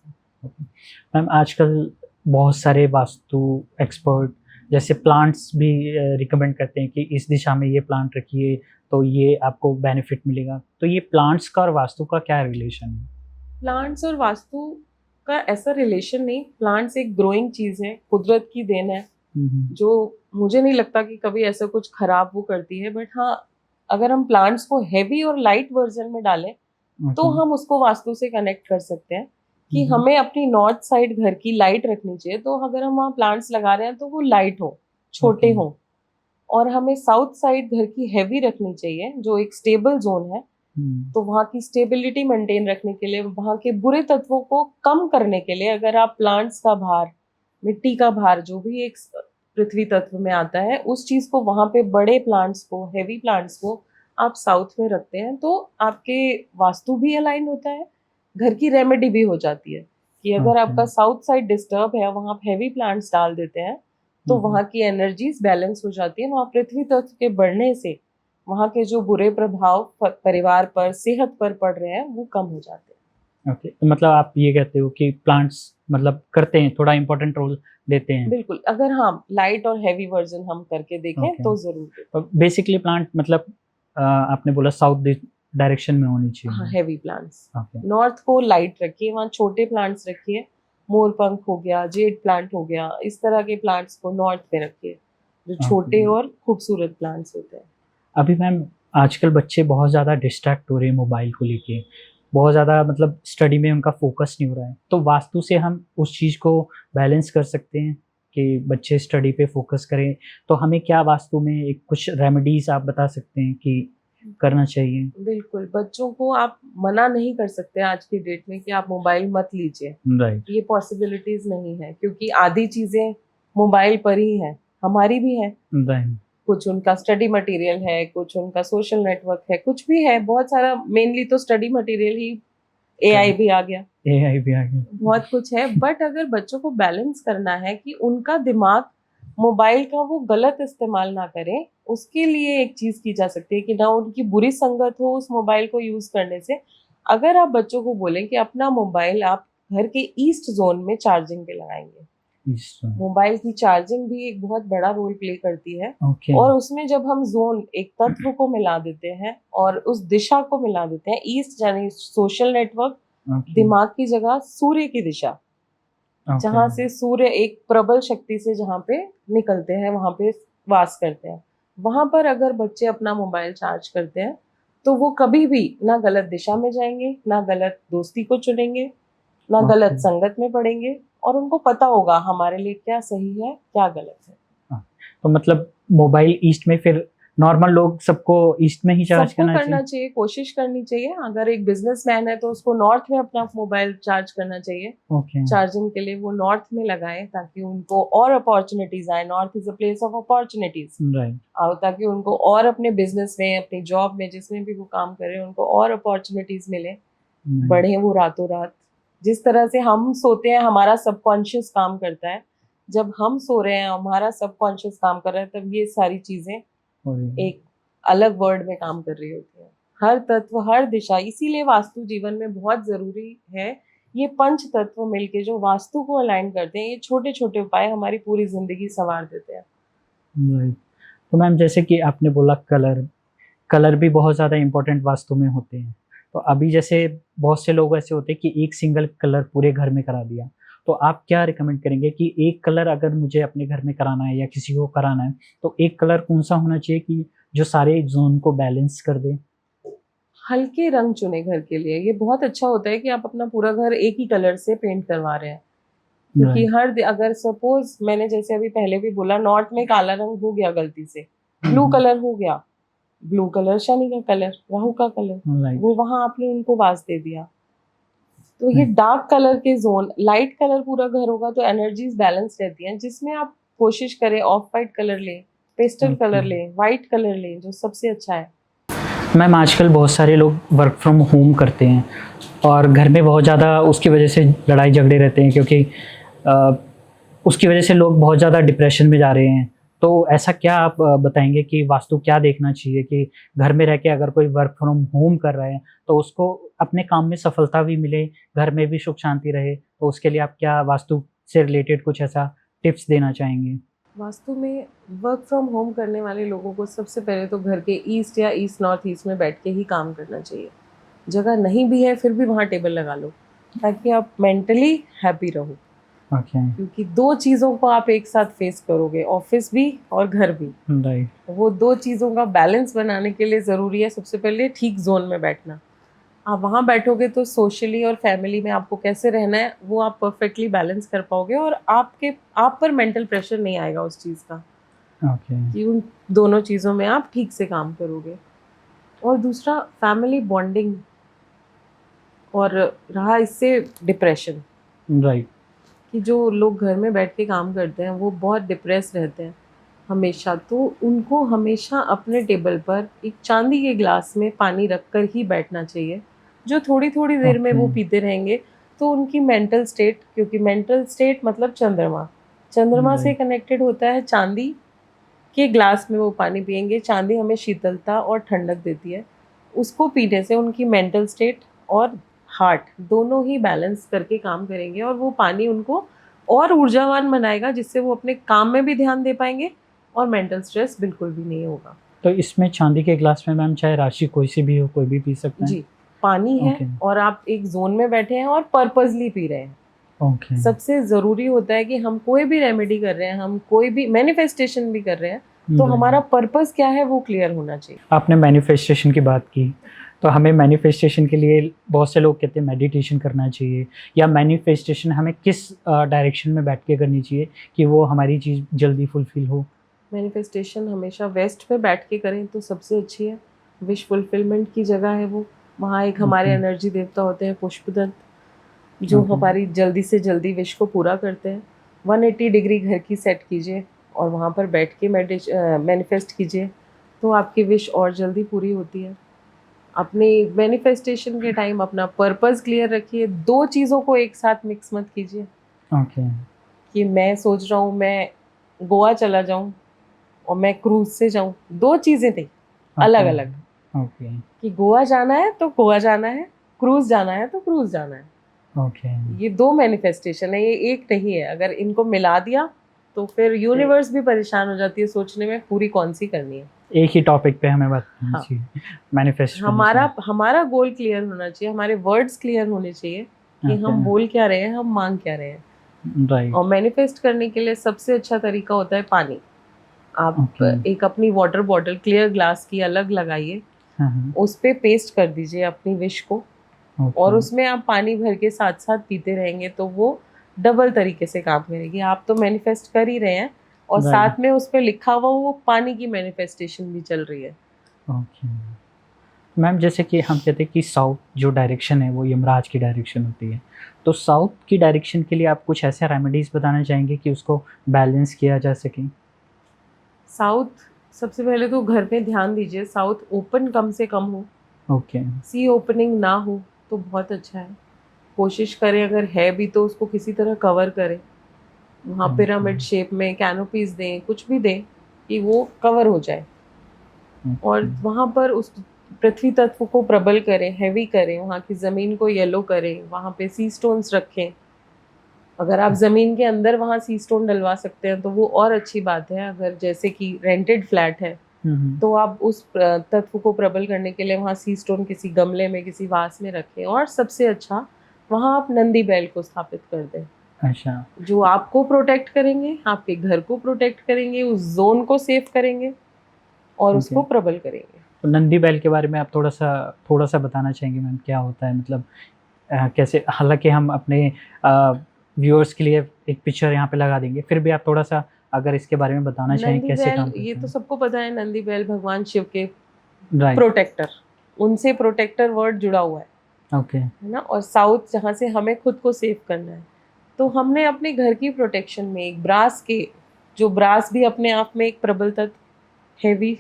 मैम आजकल बहुत सारे वास्तु एक्सपर्ट जैसे प्लांट्स भी रिकमेंड करते हैं कि इस दिशा में ये प्लांट रखिए तो ये आपको बेनिफिट मिलेगा, तो ये प्लांट्स का और वास्तु का क्या रिलेशन है? प्लांट्स और वास्तु का ऐसा रिलेशन नहीं, प्लांट्स एक ग्रोइंग चीज है, कुदरत की देन है, जो मुझे नहीं लगता कि कभी ऐसा कुछ खराब वो करती है। बट हाँ, अगर हम प्लांट्स को हैवी और लाइट वर्जन में डालें तो हम उसको वास्तु से कनेक्ट कर सकते हैं कि हमें अपनी नॉर्थ साइड घर की लाइट रखनी चाहिए। तो अगर हम वहाँ प्लांट्स लगा रहे हैं तो वो लाइट हो, छोटे हो, और हमें साउथ साइड घर की हैवी रखनी चाहिए जो एक स्टेबल जोन है। तो वहाँ की स्टेबिलिटी मेंटेन रखने के लिए, वहाँ के बुरे तत्वों को कम करने के लिए, अगर आप प्लांट्स का भार, मिट्टी का भार, जो भी एक पृथ्वी तत्व में आता है, उस चीज को वहाँ पे बड़े प्लांट्स को, हैवी प्लांट्स को आप साउथ में रखते हैं तो आपके वास्तु भी अलाइन होता है, घर की रेमेडी भी हो जाती है कि अगर आपका साउथ साइड डिस्टर्ब है, वहाँ आप हैवी प्लांट्स डाल देते हैं तो वहाँ की एनर्जीज बैलेंस हो जाती है। वहाँ पृथ्वी तत्व के बढ़ने से वहाँ के जो बुरे प्रभाव परिवार पर, सेहत पर पड़ रहे हैं, वो कम हो जाते हैं। ओके, तो मतलब आप ये कहते हो कि प्लांट्स मतलब करते हैं, थोड़ा इम्पोर्टेंट रोल देते हैं। बिल्कुल, अगर हाँ लाइट और हैवी वर्जन हम करके देखें तो जरूर। तो बेसिकली प्लांट मतलब आपने बोला साउथ डायरेक्शन में होनी चाहिए। हाँ, हैवी प्लांट्स। नॉर्थ को लाइट रखिए, वहाँ छोटे प्लांट्स रखिए, मोरपंख हो गया, जेड प्लांट हो गया, इस तरह के प्लांट्स को नॉर्थ में रखिए जो छोटे और खूबसूरत प्लांट्स होते हैं। अभी मैम आजकल बच्चे बहुत ज़्यादा डिस्ट्रैक्ट हो रहे हैं मोबाइल को लेके, बहुत ज़्यादा मतलब स्टडी में उनका फोकस नहीं हो रहा है, तो वास्तु से हम उस चीज़ को बैलेंस कर सकते हैं कि बच्चे स्टडी पे फोकस करें। तो हमें क्या वास्तु में एक कुछ रेमेडीज आप बता सकते हैं कि करना चाहिए? बिल्कुल, बच्चों को आप मना नहीं कर सकते आज की डेट में कि आप मोबाइल मत लीजिए। राइट। ये पॉसिबिलिटीज नहीं है क्योंकि आधी चीजें मोबाइल पर ही है, हमारी भी है। राइट। कुछ उनका स्टडी मटेरियल है, कुछ उनका सोशल नेटवर्क है, कुछ भी है, बहुत सारा। मेनली तो स्टडी मटेरियल ही, एआई भी आ गया, बहुत कुछ है। बट अगर बच्चों को बैलेंस करना है कि उनका दिमाग मोबाइल का वो गलत इस्तेमाल ना करें, उसके लिए एक चीज की जा सकती है कि ना उनकी बुरी संगत हो उस मोबाइल को यूज करने से। अगर आप बच्चों को बोलें कि अपना मोबाइल आप घर के ईस्ट जोन में चार्जिंग पे लगाएंगे, मोबाइल की चार्जिंग भी एक बहुत बड़ा रोल प्ले करती है। और उसमें जब हम जोन, एक तत्व को मिला देते हैं और उस दिशा को मिला देते हैं, ईस्ट यानी सोशल नेटवर्क, दिमाग की जगह सूर्य की दिशा, जहाँ से सूर्य एक प्रबल शक्ति से जहाँ पे निकलते हैं, वहाँ पे वास करते हैं, वहां पर अगर बच्चे अपना मोबाइल चार्ज करते हैं तो वो कभी भी ना गलत दिशा में जाएंगे, ना गलत दोस्ती को चुनेंगे, ना गलत संगत में पड़ेंगे, और उनको पता होगा हमारे लिए क्या सही है क्या गलत है। तो मतलब मोबाइल ईस्ट में, फिर नॉर्मल लोग सबको ईस्ट में ही चार्ज करना चाहिए, कोशिश करनी चाहिए। अगर एक बिजनेसमैन है तो उसको नॉर्थ में अपना मोबाइल चार्ज करना चाहिए। चार्जिंग के लिए वो नॉर्थ में लगाए ताकि उनको और अपॉर्चुनिटीज आए। North is a place of opportunities, ताकि उनको और अपने बिजनेस में, अपनी जॉब में, जिसमें भी वो काम कर रहे हैं, उनको और अपॉर्चुनिटीज मिले, बढ़े वो रातों रात। जिस तरह से हम सोते हैं, हमारा सबकॉन्शियस काम करता है, जब हम सो रहे हैं हमारा सबकॉन्शियस काम कर रहा है, तब ये सारी चीजें एक अलग वर्ड में काम कर रही होती है। हर तत्व, हर दिशा, इसीलिए वास्तु जीवन में बहुत जरूरी है। ये पंच तत्व मिलके जो वास्तु को अलाइन करते हैं, ये छोटे छोटे उपाय हमारी पूरी जिंदगी संवार देते हैं। तो मैम जैसे कि आपने बोला कलर भी बहुत ज़्यादा इम्पोर्टेंट वास्तु में होते हैं। तो अभी जैसे बहुत से लोग ऐसे होते हैं कि एक सिंगल कलर पूरे घर में करा दिया, तो आप क्या रिकमेंड करेंगे कि एक कलर अगर मुझे अपने घर में कराना है या किसी को कराना है, तो एक कलर कौन सा होना चाहिए कि जो सारे जोन को बैलेंस कर दे? हल्के रंग चुने घर के लिए। ये बहुत अच्छा होता है कि आप अपना पूरा घर एक ही कलर से पेंट करवा रहे हैं, क्योंकि अगर सपोज मैंने जैसे अभी पहले भी बोला, नॉर्थ में काला रंग हो गया गलती से, ब्लू कलर हो गया, ब्लू कलर शनि का कलर, राहु का कलर, वो वहां आपने उनको वास दे दिया। तो ये डार्क कलर के जोन, लाइट कलर पूरा घर होगा तो एनर्जीज बैलेंस रहती हैं, जिसमें आप कोशिश करें ऑफ वाइट कलर लें, पेस्टल कलर लें, वाइट कलर लें, जो सबसे अच्छा है। मैम आजकल बहुत सारे लोग वर्क फ्रॉम होम करते हैं और घर में बहुत ज़्यादा उसकी वजह से लड़ाई झगड़े रहते हैं, क्योंकि उसकी वजह से लोग बहुत ज़्यादा डिप्रेशन में जा रहे हैं। तो ऐसा क्या आप बताएंगे कि वास्तु क्या देखना चाहिए कि घर में रह के अगर कोई वर्क फ्रॉम होम कर रहा है तो उसको अपने काम में सफलता भी मिले, घर में भी सुख शांति रहे, तो उसके लिए आप क्या वास्तु से रिलेटेड कुछ ऐसा टिप्स देना चाहेंगे? वास्तु में वर्क फ्रॉम होम करने वाले लोगों को सबसे पहले तो घर के ईस्ट या ईस्ट नॉर्थ ईस्ट में बैठ के ही काम करना चाहिए। जगह नहीं भी है फिर भी वहाँ टेबल लगा लो ताकि आप मेंटली हैप्पी रहो। ओके। क्योंकि दो चीज़ों को आप एक साथ फेस करोगे, ऑफिस भी और घर भी। राइट। वो दो चीज़ों का बैलेंस बनाने के लिए ज़रूरी है सबसे पहले ठीक जोन में बैठना। आप वहाँ बैठोगे तो सोशली और फैमिली में आपको कैसे रहना है वो आप परफेक्टली बैलेंस कर पाओगे और आप पर मेंटल प्रेशर नहीं आएगा उस चीज़ का ओके। कि उन दोनों चीज़ों में आप ठीक से काम करोगे। और दूसरा फैमिली बॉन्डिंग, और रहा इससे डिप्रेशन, राइट। कि जो लोग घर में बैठ के काम करते हैं वो बहुत डिप्रेस रहते हैं हमेशा, तो उनको हमेशा अपने टेबल पर एक चांदी के ग्लास में पानी रख कर ही बैठना चाहिए, जो थोड़ी थोड़ी देर में वो Okay. पीते रहेंगे तो उनकी मेंटल स्टेट, क्योंकि मेंटल स्टेट मतलब चंद्रमा से Right. कनेक्टेड होता है। चांदी के ग्लास में वो पानी पिएंगे, चांदी हमें शीतलता और ठंडक देती है, उसको पीने से उनकी मेंटल स्टेट और हार्ट दोनों ही बैलेंस करके काम करेंगे और वो पानी उनको और ऊर्जावान बनाएगा, जिससे वो अपने काम में भी ध्यान दे पाएंगे और मेंटल स्ट्रेस बिल्कुल भी नहीं होगा। तो इसमें चांदी के ग्लास में मैम चाहे राशि कोई सी भी हो कोई भी पी सकता है? जी, पानी है Okay. और आप एक जोन में बैठे हैं और पर्पसली पी रहे हैं। ओके। सबसे ज़रूरी होता है कि हम कोई भी रेमेडी कर रहे हैं, हम कोई भी मैनिफेस्टेशन भी कर रहे हैं, तो Right. हमारा पर्पस क्या है वो क्लियर होना चाहिए। आपने मैनिफेस्टेशन की बात की, तो हमें मैनिफेस्टेशन के लिए बहुत से लोग कहते हैं मेडिटेशन करना चाहिए, या मैनिफेस्टेशन हमें किस डायरेक्शन में बैठ के करनी चाहिए कि वो हमारी चीज़ जल्दी फुलफिल हो? मैनिफेस्टेशन हमेशा वेस्ट पे बैठ के करें तो सबसे अच्छी है। विश फुलफिलमेंट की जगह है वो। वहाँ एक हमारे Okay. एनर्जी देवता होते हैं पुष्पदत्त, जो Okay. हमारी जल्दी से जल्दी विश को पूरा करते हैं। 180 डिग्री घर की सेट कीजिए और वहाँ पर बैठ के मैनिफेस्ट कीजिए तो आपकी विश और जल्दी पूरी होती है। अपने मैनिफेस्टेशन के टाइम अपना पर्पस क्लियर रखिए, दो चीज़ों को एक साथ मिक्स मत कीजिए ओके। कि मैं सोच रहा हूँ मैं गोवा चला जाऊँ और मैं क्रूज से जाऊँ, दो चीज़ें थी अलग अलग। ओके। कि गोवा जाना है तो गोवा जाना है, क्रूज जाना है तो क्रूज जाना है। ओके। ये दो मैनिफेस्टेशन है, ये एक नहीं है। अगर इनको मिला दिया तो फिर यूनिवर्स भी परेशान हो जाती है सोचने में पूरी कौन सी करनी है। एक ही टॉपिक पे हमें बात करनी हाँ। चाहिए, मैनिफेस्ट। हमारा गोल क्लियर होना चाहिए, हमारे वर्ड्स क्लियर होने चाहिए कि हम बोल क्या रहे हैं, हम मांग क्या रहे हैं। राइट। और मैनिफेस्ट करने के लिए सबसे अच्छा तरीका होता है पानी। आप Okay. एक अपनी वाटर बॉटल क्लियर ग्लास की अलग लगाइए, उस पे पेस्ट कर दीजिए अपनी विश को, और उसमें आप पानी भर के साथ साथ पीते रहेंगे तो वो डबल तरीके से काम करेगी। आप तो मैनिफेस्ट कर ही रहे हैं और Right. साथ में उस पे लिखा हुआ वो पानी की मैनिफेस्टेशन भी चल रही है। ओके मैम, जैसे कि हम कहते हैं कि साउथ जो डायरेक्शन है वो यमराज की डायरेक्शन होती है, तो साउथ की डायरेक्शन के लिए आप कुछ ऐसे रेमेडीज बताना चाहेंगे कि उसको बैलेंस किया जा सके? साउथ, सबसे पहले तो घर में ध्यान दीजिए साउथ ओपन कम से कम हो। ओके। सी ओपनिंग ना हो तो बहुत अच्छा है। कोशिश करें अगर है भी तो उसको किसी तरह कवर करें, वहाँ Okay. पिरामिड शेप में कैनोपीज दें, कुछ भी दें कि वो कवर हो जाए। और वहाँ पर उस पृथ्वी तत्व को प्रबल करें, हैवी करें, वहाँ की ज़मीन को येलो करें, वहाँ पे सी स्टोन्स रखें। अगर आप ज़मीन के अंदर वहाँ सी स्टोन डलवा सकते हैं तो वो और अच्छी बात है। अगर जैसे कि रेंटेड फ्लैट है तो आप उस तत्व को प्रबल करने के लिए वहाँ सी स्टोन किसी गमले में, किसी वास में रखें। और सबसे अच्छा वहाँ आप नंदी बैल को स्थापित कर दें। अच्छा। जो आपको प्रोटेक्ट करेंगे, आपके घर को प्रोटेक्ट करेंगे, उस जोन को सेव करेंगे और उसको प्रबल करेंगे। तो नंदी बैल के बारे में आप थोड़ा सा बताना चाहेंगे मैम, क्या होता है, मतलब कैसे? हालांकि हम अपने व्यूअर्स के लिए एक पिक्चर यहाँ पे लगा देंगे, फिर भी आप थोड़ा सा अगर इसके बारे में बताना चाहें नंदी कैसे बैल, काम करते ये हैं? तो सबको पता है, नंदी बैल भगवान शिव के राइट। प्रोटेक्टर, उनसे प्रोटेक्टर वर्ड जुड़ा हुआ है ओके। है ना। और साउथ जहाँ से हमें खुद को सेव करना है, तो हमने अपने घर की प्रोटेक्शन में एक ब्रास के, जो ब्रास भी अपने आप में एक प्रबल तत्व, हैवी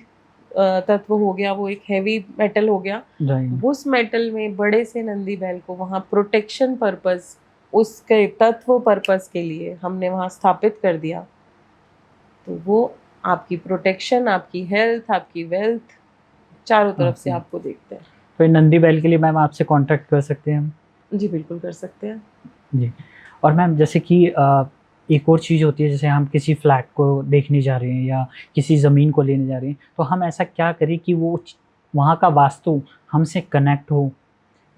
तत्व हो गया, वो एक हैवी मेटल हो गया। राइट। उस मेटल में बड़े से नंदी बैल को वहाँ प्रोटेक्शन पर्पस, उसके तत्व पर्पस के लिए हमने वहाँ स्थापित कर दिया, तो वो आपकी प्रोटेक्शन, आपकी हेल्थ, आपकी वेल्थ चारों तरफ से आपको देखते हैं। तो नंदी बैल के लिए मैम आपसे कांटेक्ट कर सकते हैं हम? जी बिल्कुल कर सकते हैं। जी। और मैम जैसे कि एक और चीज़ होती है, जैसे हम किसी फ्लैट को देखने जा रहे हैं या किसी ज़मीन को लेने जा रहे हैं, तो हम ऐसा क्या करें कि वो वहाँ का वास्तु हमसे कनेक्ट हो,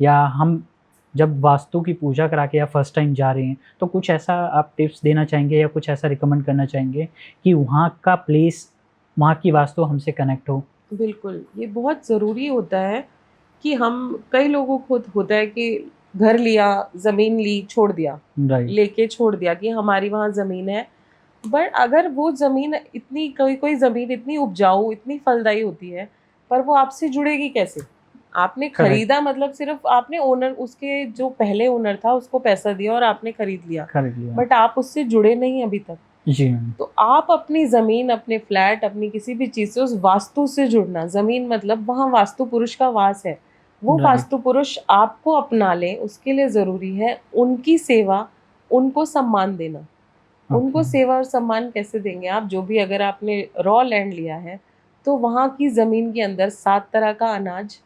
या हम जब वास्तु की पूजा करा के या फर्स्ट टाइम जा रहे हैं तो कुछ ऐसा आप टिप्स देना चाहेंगे या कुछ ऐसा रिकमेंड करना चाहेंगे कि वहाँ का प्लेस, वहाँ की वास्तु हमसे कनेक्ट हो? बिल्कुल, ये बहुत ज़रूरी होता है कि हम, कई लोगों को होता है कि घर लिया, ज़मीन ली, छोड़ दिया, राइट। लेके छोड़ दिया कि हमारी वहाँ ज़मीन है। बट अगर वो ज़मीन इतनी, कोई ज़मीन इतनी उपजाऊ, इतनी फलदायी होती है, पर वो आपसे जुड़ेगी कैसे? आपने खरीदा, मतलब सिर्फ आपने ओनर, उसके जो पहले ओनर था उसको पैसा दिया और आपने खरीद लिया, बट आप उससे जुड़े नहीं अभी तक। जी। तो आप अपनी ज़मीन, अपने फ्लैट, अपनी किसी भी चीज़ से उस वास्तु से जुड़ना, ज़मीन मतलब वहाँ वास्तु पुरुष का वास है, वो Right. वास्तु पुरुष आपको अपना ले, उसके लिए ज़रूरी है उनकी सेवा, उनको सम्मान देना। उनको Okay. सेवा और सम्मान कैसे देंगे आप? जो भी, अगर आपने रॉ लैंड लिया है तो वहाँ की ज़मीन के अंदर 7 तरह का अनाज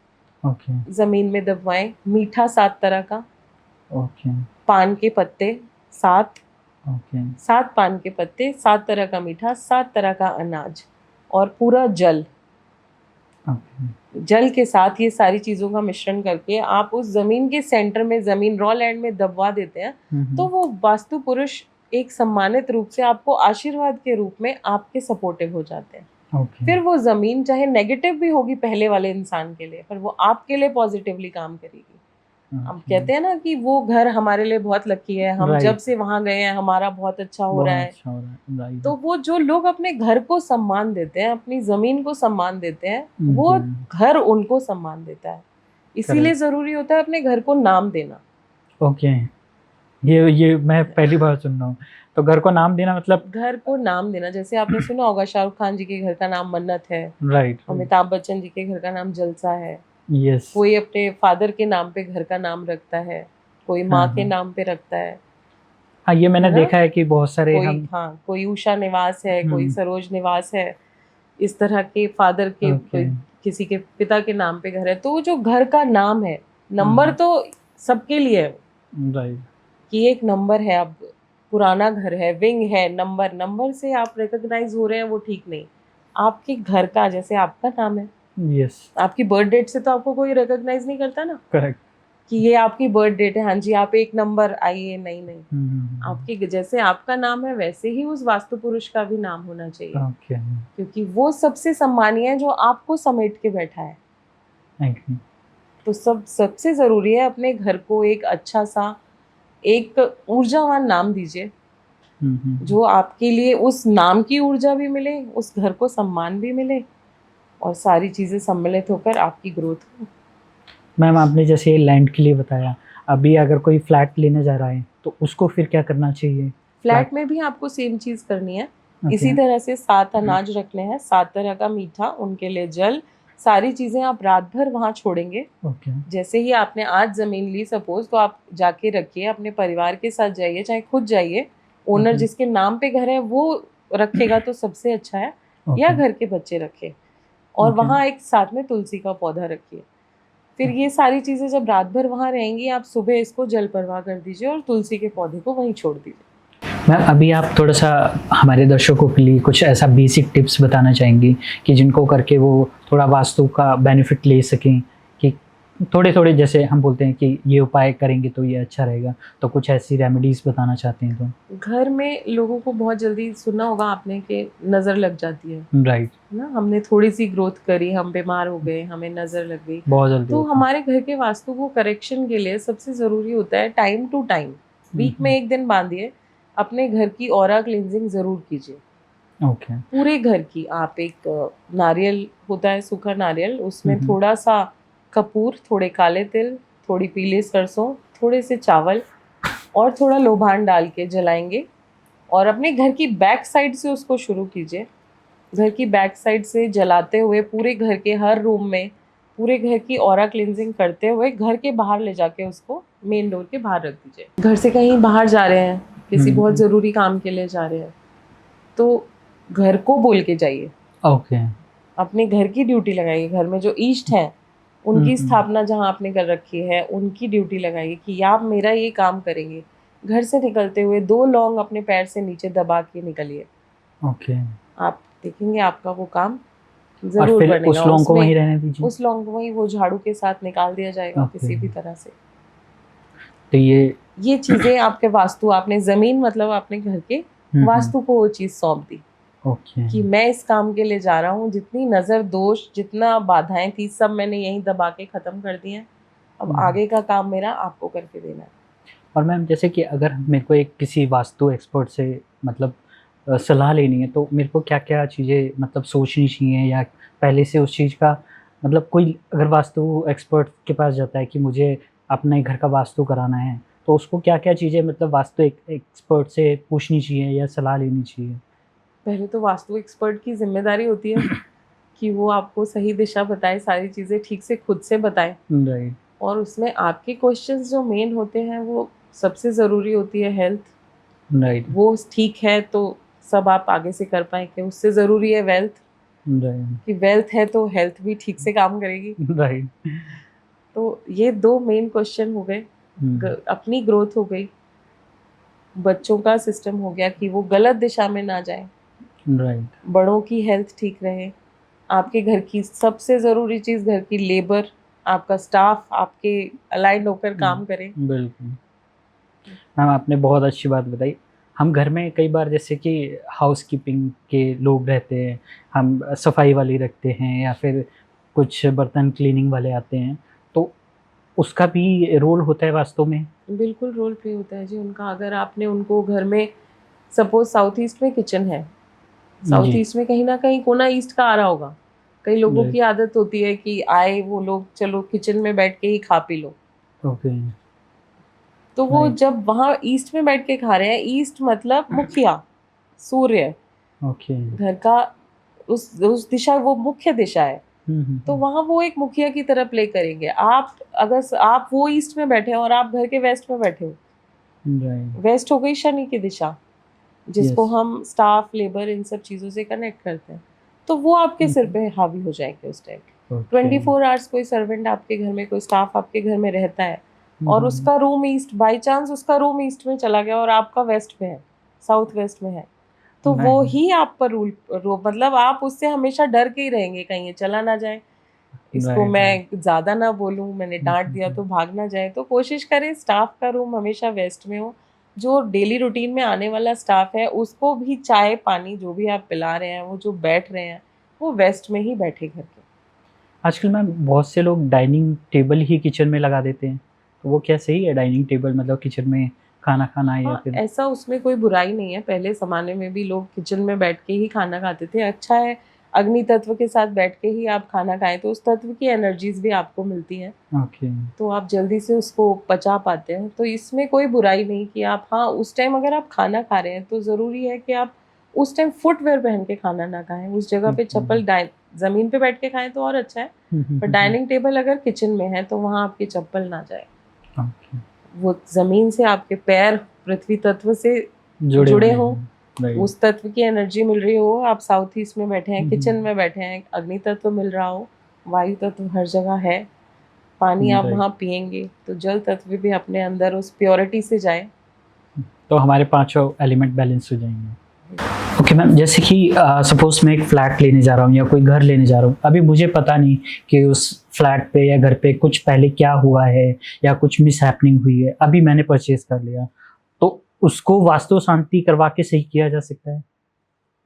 ओके। ज़मीन में दबवाएं, मीठा 7 तरह का, ओके। पान के पत्ते 7, ओके। 7 पान के पत्ते, 7 तरह का मीठा, 7 तरह का अनाज और पूरा जल। ओके। जल के साथ ये सारी चीज़ों का मिश्रण करके आप उस ज़मीन के सेंटर में, ज़मीन रॉ लैंड में दबवा देते हैं, तो वो वास्तु पुरुष एक सम्मानित रूप से आपको आशीर्वाद के रूप में आपके सपोर्टिव हो जाते हैं। ओके। फिर वो ज़मीन चाहे नेगेटिव भी होगी पहले वाले इंसान के लिए, पर वो आपके लिए पॉजिटिवली काम करेगी। हम कहते हैं ना कि वो घर हमारे लिए बहुत लकी है, हम Right. जब से वहाँ गए हैं हमारा बहुत अच्छा हो रहा है। राइट। तो वो जो लोग अपने घर को सम्मान देते हैं, अपनी ज़मीन को सम्मान देते हैं, वो घर उनको सम्मान देता है। इसीलिए Correct. ज़रूरी होता है अपने घर को नाम देना। ओके। ये मैं पहली बार सुन रहा हूँ। तो घर को नाम देना मतलब? घर को नाम देना, जैसे आपने सुना होगा शाहरुख खान जी के घर का नाम मन्नत है, राइट। अमिताभ बच्चन जी के घर का नाम जलसा है, यस। कोई अपने फादर के नाम पे घर का नाम रखता है, कोई माँ हाँ, के हाँ। नाम पे रखता है। हाँ, ये मैंने है ना? देखा है कि बहुत सारे कोई, हम हाँ, कोई उषा निवास है, कोई हम्म। सरोज निवास है, इस तरह के फादर के, ओके। कोई किसी के पिता के नाम पे घर है। तो जो घर का नाम है, नंबर तो सबके लिए है राइट। कि एक नंबर है, अब पुराना घर है, विंग है, नंबर से आप रिकॉग्नाइज हो रहे हैं, वो ठीक नहीं। आपके घर का, जैसे आपका नाम है, यस। आपकी बर्थ डेट से तो आपको कोई रिकॉग्नाइज नहीं करता ना करेक्ट। कि ये आपकी बर्थ डेट है, हाँ जी आप एक नंबर आइए, नहीं। आपकी, जैसे आपका नाम है वैसे ही उस वास्तु पुरुष का भी नाम होना चाहिए, ओके। क्योंकि वो सबसे सम्मानीय है जो आपको समेट के बैठा है। Thank you. तो सबसे ज़रूरी है अपने घर को एक अच्छा सा, एक ऊर्जावान नाम दीजिए, जो आपके लिए उस नाम की ऊर्जा भी मिले, उस घर को सम्मान भी मिले और सारी चीज़ें सम्मिलित होकर आपकी ग्रोथ हो। मैम, आपने जैसे लैंड के लिए बताया, अभी अगर कोई फ्लैट लेने जा रहा है तो उसको फिर क्या करना चाहिए? फ्लैट में भी आपको सेम चीज़ करनी है। ओके। इसी तरह से 7 अनाज रखने हैं, 7 तरह का मीठा, उनके लिए जल, सारी चीज़ें आप रात भर वहाँ छोड़ेंगे। ओके। जैसे ही आपने आज ज़मीन ली सपोज़, तो आप जाके रखिए, अपने परिवार के साथ जाइए, चाहे खुद जाइए, ओनर ओके। जिसके नाम पे घर है वो रखेगा तो सबसे अच्छा है, या घर के बच्चे रखें, और ओके। वहाँ एक साथ में तुलसी का पौधा रखिए। फिर ये सारी चीज़ें जब रात भर वहाँ रहेंगी, आप सुबह इसको जल प्रवाह कर दीजिए और तुलसी के पौधे को वहीं छोड़ दीजिए। मैम, अभी आप थोड़ा सा हमारे दर्शकों के लिए कुछ ऐसा बेसिक टिप्स बताना चाहेंगी कि जिनको करके वो थोड़ा वास्तु का बेनिफिट ले सकें, कि थोड़े जैसे हम बोलते हैं कि ये उपाय करेंगे तो ये अच्छा रहेगा, तो कुछ ऐसी रेमेडीज बताना चाहते हैं तो? घर में लोगों को बहुत जल्दी, सुना होगा आपने, कि नज़र लग जाती है राइट। ना, हमने थोड़ी सी ग्रोथ करी, हम बीमार हो गए, हमें नज़र लग गई, बहुत जल्दी तो होता है। हमारे घर के वास्तु को करेक्शन के लिए सबसे ज़रूरी होता है टाइम टू टाइम, वीक में एक दिन बांधिए, अपने घर की ऑरा क्लींजिंग ज़रूर कीजिए, ओके। पूरे घर की। आप एक नारियल होता है, सूखा नारियल, उसमें थोड़ा सा कपूर, थोड़े काले तिल, थोड़ी पीली सरसों, थोड़े से चावल और थोड़ा लोबान डाल के जलाएंगे, और अपने घर की बैक साइड से उसको शुरू कीजिए। घर की बैक साइड से जलाते हुए पूरे घर के हर रूम में, पूरे घर की ऑरा क्लींजिंग करते हुए घर के बाहर ले जाके उसको मेन डोर के बाहर रख दीजिए। घर से कहीं बाहर जा रहे हैं, किसी बहुत ज़रूरी काम के लिए जा रहे हैं, तो घर को बोल के जाइए, ओके। अपने घर की ड्यूटी लगाइए। घर में जो ईष्ट हैं उनकी स्थापना जहाँ आपने कर रखी है, उनकी ड्यूटी लगाइए कि आप मेरा ये काम करेंगे, घर से निकलते हुए 2 लौंग अपने पैर से नीचे दबा के निकलिए, ओके। आप देखेंगे आपका वो काम और जरूर फिर बनेगा। उस लॉन्ग को उसमें वहीं रहने दीजिए। उस लौंग को वहीं वो झाड़ू के साथ निकाल दिया जाएगा ओके। किसी भी तरह से। तो ये चीजें आपके वास्तु, आपने जमीन मतलब अपने घर के वास्तु को वो चीज सौंप दी ओके। कि मैं इस काम के लिए जा रहा हूँ। जितनी नजर दोष, जितना बाधाएं थी, सब मैंने यहीं दबा के खत्म कर दी हैं। अब आगे का काम मेरा आपको करके देना है। और मैम जैसे कि अगर मेरे को एक किसी वास्तु एक्सपर्ट से मतलब सलाह लेनी है, तो मेरे को क्या क्या चीज़ें मतलब सोचनी चाहिए, या पहले से उस चीज़ का मतलब कोई अगर वास्तु एक्सपर्ट के पास जाता है कि मुझे अपने घर का वास्तु कराना है, तो उसको क्या क्या चीज़ें मतलब वास्तु एक्सपर्ट से पूछनी चाहिए या सलाह लेनी चाहिए? पहले तो वास्तु एक्सपर्ट की जिम्मेदारी होती है कि वो आपको सही दिशा बताए, सारी चीज़ें ठीक से खुद से बताए। राइट। और उसमें आपके क्वेश्चंस जो मेन होते हैं, वो सबसे ज़रूरी होती है हेल्थ। राइट। वो ठीक है तो सब आप आगे से कर पाएंगे। उससे ज़रूरी है वेल्थ, राइट। कि वेल्थ है तो हेल्थ भी ठीक से काम करेगी। राइट। तो ये 2 मेन क्वेश्चन हो गए। अपनी ग्रोथ हो गई, बच्चों का सिस्टम हो गया कि वो गलत दिशा में ना जाए, राइट। बड़ों की हेल्थ ठीक रहे, आपके घर की सबसे ज़रूरी चीज़ घर की लेबर, आपका स्टाफ आपके अलाइंड होकर काम करे। बिल्कुल मैम, आपने बहुत अच्छी बात बताई। हम घर में कई बार जैसे कि हाउसकीपिंग के लोग रहते हैं, हम सफाई वाली रखते हैं या फिर कुछ बर्तन क्लीनिंग वाले आते हैं, तो उसका भी रोल होता है वास्तव में? बिल्कुल रोल प्ले होता है जी उनका। अगर आपने उनको घर में, सपोज साउथ ईस्ट में किचन है, साउथ जी। ईस्ट में कहीं ना कहीं कोना ईस्ट का आ रहा होगा। कई लोगों Right. की आदत होती है कि आए वो लोग, चलो किचन में बैठ के ही खा पी लो। ओके। तो वो Right. जब वहाँ ईस्ट में बैठ के खा रहे हैं, ईस्ट मतलब मुखिया, सूर्य, ओके। घर का उस दिशा, वो मुख्य दिशा है। तो वहाँ वो एक मुखिया की तरह प्ले करेंगे। आप अगर आप वो ईस्ट में बैठे हो और आप घर के वेस्ट में बैठे हो, राइट। वेस्ट हो गई शनि की दिशा, जिसको Yes. हम स्टाफ लेबर इन सब चीज़ों से कनेक्ट करते हैं। तो वो आपके सिर पे हावी हो जाएंगे उस टाइम। ओके। 24 आवर्स कोई सर्वेंट आपके घर में, कोई स्टाफ आपके घर में रहता है और उसका रूम ईस्ट, बाई चांस उसका रूम ईस्ट में चला गया और आपका वेस्ट में है, साउथ वेस्ट में है, तो वो नहीं। ही आप पर मतलब आप उससे हमेशा डर के ही रहेंगे कहीं ये चला ना जाए, इसको Right, मैं ज़्यादा ना बोलूँ, मैंने डांट दिया तो भाग ना जाए। तो कोशिश करें स्टाफ का रूम हमेशा वेस्ट में हो। जो डेली रूटीन में आने वाला स्टाफ है, उसको भी चाय पानी जो भी आप पिला रहे हैं, वो जो बैठ रहे हैं, वो वेस्ट में ही बैठे घर के। आजकल मैम बहुत से लोग डाइनिंग टेबल ही किचन में लगा देते हैं, तो वो क्या सही है? डाइनिंग टेबल मतलब किचन में खाना खाना या हाँ, फिर? ऐसा उसमें कोई बुराई नहीं है। पहले ज़माने में भी लोग किचन में बैठ के ही खाना खाते थे। अच्छा है, अग्नि तत्व के साथ बैठ के ही आप खाना खाएं तो उस तत्व की एनर्जीज भी आपको मिलती हैं, ओके। तो आप जल्दी से उसको पचा पाते हैं। तो इसमें कोई बुराई नहीं कि आप, हाँ, उस टाइम अगर आप खाना खा रहे हैं तो ज़रूरी है कि आप उस टाइम फुटवेयर पहन के खाना ना खाएं। उस जगह पे चप्पल ज़मीन पे बैठ के खाएं तो और अच्छा है, पर डाइनिंग टेबल अगर किचन में है तो वहाँ आपकी चप्पल ना जाए। ओके। वो ज़मीन से आपके पैर पृथ्वी तत्व से जुड़े जुड़े हुए हो, हैं। Right. उस तत्व की एनर्जी मिल रही हो। आप साउथ ईस्ट में बैठे हैं, किचन में बैठे हैं, अग्नि तत्व मिल रहा हो, वायु तत्व हर जगह है, पानी आप Right. वहाँ पिएंगे तो जल तत्व भी अपने अंदर उस प्योरिटी से जाए, तो हमारे पांचों एलिमेंट बैलेंस हो जाएंगे। ओके मैम, जैसे कि सपोज मैं एक फ्लैट लेने जा रहा हूँ या कोई घर लेने जा रहा हूँ, अभी मुझे पता नहीं कि उस फ्लैट पे या घर पे कुछ पहले क्या हुआ है या कुछ मिस हैपनिंग हुई है, अभी मैंने परचेज कर लिया, तो उसको वास्तु शांति करवा के सही किया जा सकता है?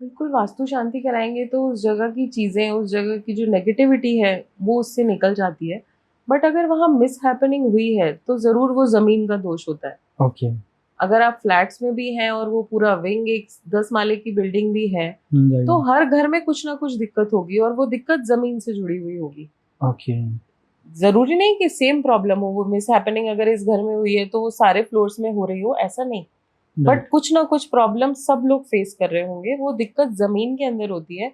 बिल्कुल वास्तु शांति कराएंगे तो उस जगह की चीज़ें, उस जगह की जो नेगेटिविटी है वो उससे निकल जाती है। बट अगर वहाँ मिस हैपनिंग हुई है तो ज़रूर वो ज़मीन का दोष होता है। ओके। अगर आप फ्लैट्स में भी हैं और वो पूरा विंग एक 10 माले की बिल्डिंग भी है, तो हर घर में कुछ ना कुछ दिक्कत होगी और वो दिक्कत ज़मीन से जुड़ी हुई होगी। ओके। ज़रूरी नहीं कि सेम प्रॉब्लम हो, वो मिस हैपनिंग अगर इस घर में हुई है तो वो सारे फ्लोर्स में हो रही हो, ऐसा नहीं। बट कुछ ना कुछ प्रॉब्लम सब लोग फेस कर रहे होंगे। वो दिक्कत जमीन के अंदर होती है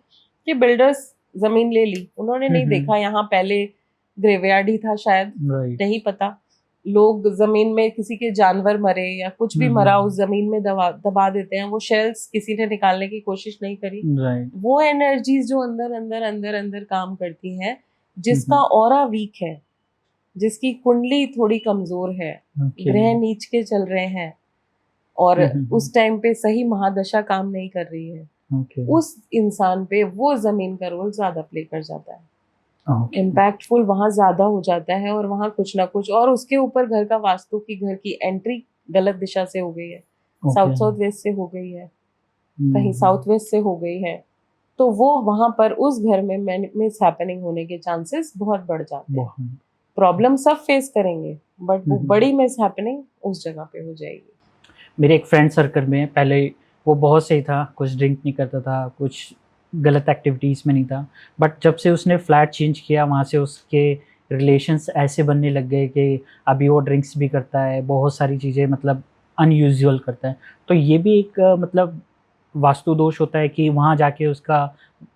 कि बिल्डर्स जमीन ले ली, उन्होंने नहीं देखा यहाँ पहले ग्रेवयार्ड ही था शायद, नहीं पता। लोग जमीन में किसी के जानवर मरे या कुछ भी मरा उस जमीन में दबा देते हैं, वो शेल्स किसी ने निकालने की कोशिश नहीं करी। वो एनर्जीज जो अंदर अंदर अंदर अंदर काम करती हैं, जिसका ऑरा वीक है, जिसकी कुंडली थोड़ी कमजोर है, ग्रह नीच के चल रहे हैं, और उस टाइम पे सही महादशा काम नहीं कर रही है, ओके उस इंसान पे वो जमीन का रोल ज्यादा प्ले कर जाता है, ओके इम्पैक्टफुल वहां ज्यादा हो जाता है, और वहां कुछ ना कुछ, और उसके ऊपर घर का वास्तु की घर की एंट्री गलत दिशा से हो गई है, साउथ साउथ वेस्ट से हो गई है, कहीं साउथ वेस्ट से हो गई है, तो वो वहां पर उस घर में मिस हैपनिंग होने के चांसेस बहुत बढ़ जाते हैं। प्रॉब्लम सब फेस करेंगे, बट वो बड़ी मिस हैपनिंग उस जगह पे हो जाएगी। मेरे एक फ्रेंड सर्कल में पहले वो बहुत सही था, कुछ ड्रिंक नहीं करता था, कुछ गलत एक्टिविटीज़ में नहीं था, बट जब से उसने फ्लैट चेंज किया वहाँ से उसके रिलेशंस ऐसे बनने लग गए कि अभी वो ड्रिंक्स भी करता है, बहुत सारी चीज़ें मतलब अनयूजुअल करता है। तो ये भी एक मतलब वास्तु दोष होता है कि वहाँ जाके उसका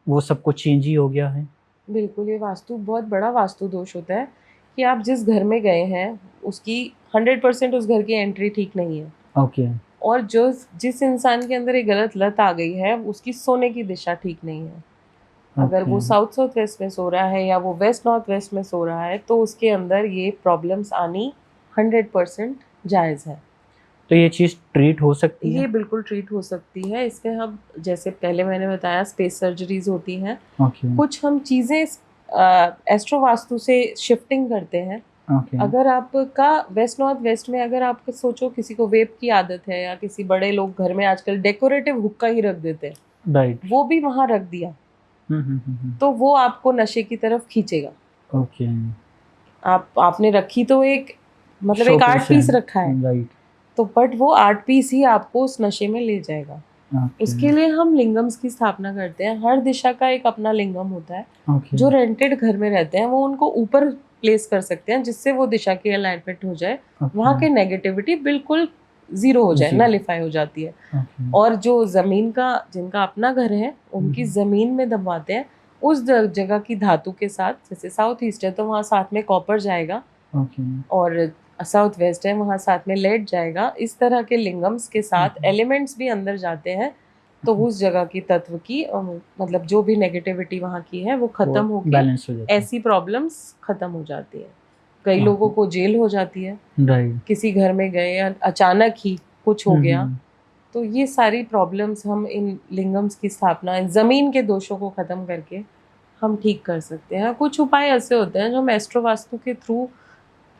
वो सब कुछ चेंज ही हो गया है। बिल्कुल, ये वास्तु बहुत बड़ा वास्तु दोष होता है कि आप जिस घर में गए हैं उसकी 100% उस घर की एंट्री ठीक नहीं है, ओके और जो जिस इंसान के अंदर ये गलत लत आ गई है उसकी सोने की दिशा ठीक नहीं है। अगर वो ओके साउथ साउथ वेस्ट में सो रहा है या वो वेस्ट नॉर्थ वेस्ट में सो रहा है, तो उसके अंदर ये प्रॉब्लम्स आनी 100% जायज़ है। तो ये चीज़ ट्रीट हो सकती है? ये बिल्कुल ट्रीट हो सकती है। इसके हम, जैसे पहले मैंने बताया, स्पेस सर्जरीज होती हैं, ओके कुछ हम चीज़ें एस्ट्रो वास्तु से शिफ्टिंग करते हैं। ओके अगर आपका वेस्ट नॉर्थ वेस्ट में, अगर आप सोचो किसी को वेप की आदत है, या किसी बड़े लोग घर में आजकल डेकोरेटिव हुक्का ही रख देते हैं, राइट वो भी वहाँ रख दिया, तो वो आपको नशे की तरफ खींचेगा। ओके आपने रखी तो एक, मतलब एक आर्ट पीस रखा है, राइट तो बट वो आर्ट पीस ही आपको उस नशे में ले जाएगा। उसके लिए हम लिंगम्स की स्थापना करते हैं। हर दिशा का एक अपना लिंगम होता है। ओके जो रेंटेड घर में रहते हैं वो उनको ऊपर प्लेस कर सकते हैं, जिससे वो दिशा की अलाइनमेंट हो जाए, वहाँ के नेगेटिविटी बिल्कुल जीरो हो जाए, नलिफाई हो जाती है। और जो जमीन का, जिनका अपना घर है, उनकी जमीन में दबाते हैं उस जगह की धातु के साथ। जैसे साउथ ईस्ट है तो वहाँ साथ में कॉपर जाएगा, और साउथ वेस्ट है वहाँ साथ में लेड जाएगा। इस तरह के लिंगम्स के साथ एलिमेंट्स भी अंदर जाते हैं, तो उस जगह की तत्व की मतलब जो भी नेगेटिविटी वहाँ की है वो खत्म होगी, बैलेंस हो जाता है। ऐसी प्रॉब्लम्स खत्म हो जाती है। कई लोगों को जेल हो जाती है, राइट किसी घर में गए अचानक ही कुछ हो गया, तो ये सारी प्रॉब्लम्स हम इन लिंगम्स की स्थापना, इन जमीन के दोषों को खत्म करके हम ठीक कर सकते हैं। कुछ उपाय ऐसे होते हैं जो हम एस्ट्रो वास्तु के थ्रू,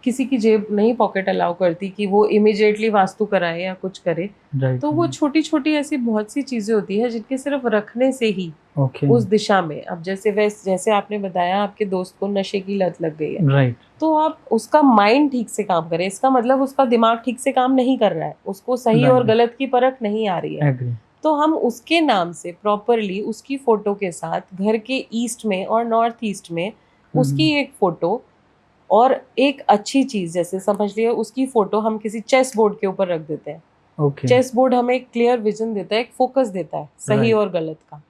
किसी की जेब नहीं पॉकेट अलाउ करती कि वो इमिडिएटली वास्तु कराए या कुछ करे, तो वो छोटी छोटी ऐसी बहुत सी चीजें होती है जिनके सिर्फ रखने से ही उस दिशा में, अब जैसे आपने बताया आपके दोस्त को नशे की लत लग गई है, राइट तो आप उसका माइंड ठीक से काम करें। इसका मतलब उसका दिमाग ठीक से काम नहीं कर रहा है, उसको सही और गलत की परख नहीं आ रही है, तो हम उसके नाम से प्रॉपरली उसकी फोटो के साथ घर के ईस्ट में और नॉर्थ ईस्ट में उसकी एक फोटो और एक अच्छी चीज, जैसे समझ लिया उसकी फोटो हम किसी चेस बोर्ड के ऊपर रख देते हैं। चेस बोर्ड हमें एक क्लियर विजन देता है, एक फोकस देता है सही और गलत का।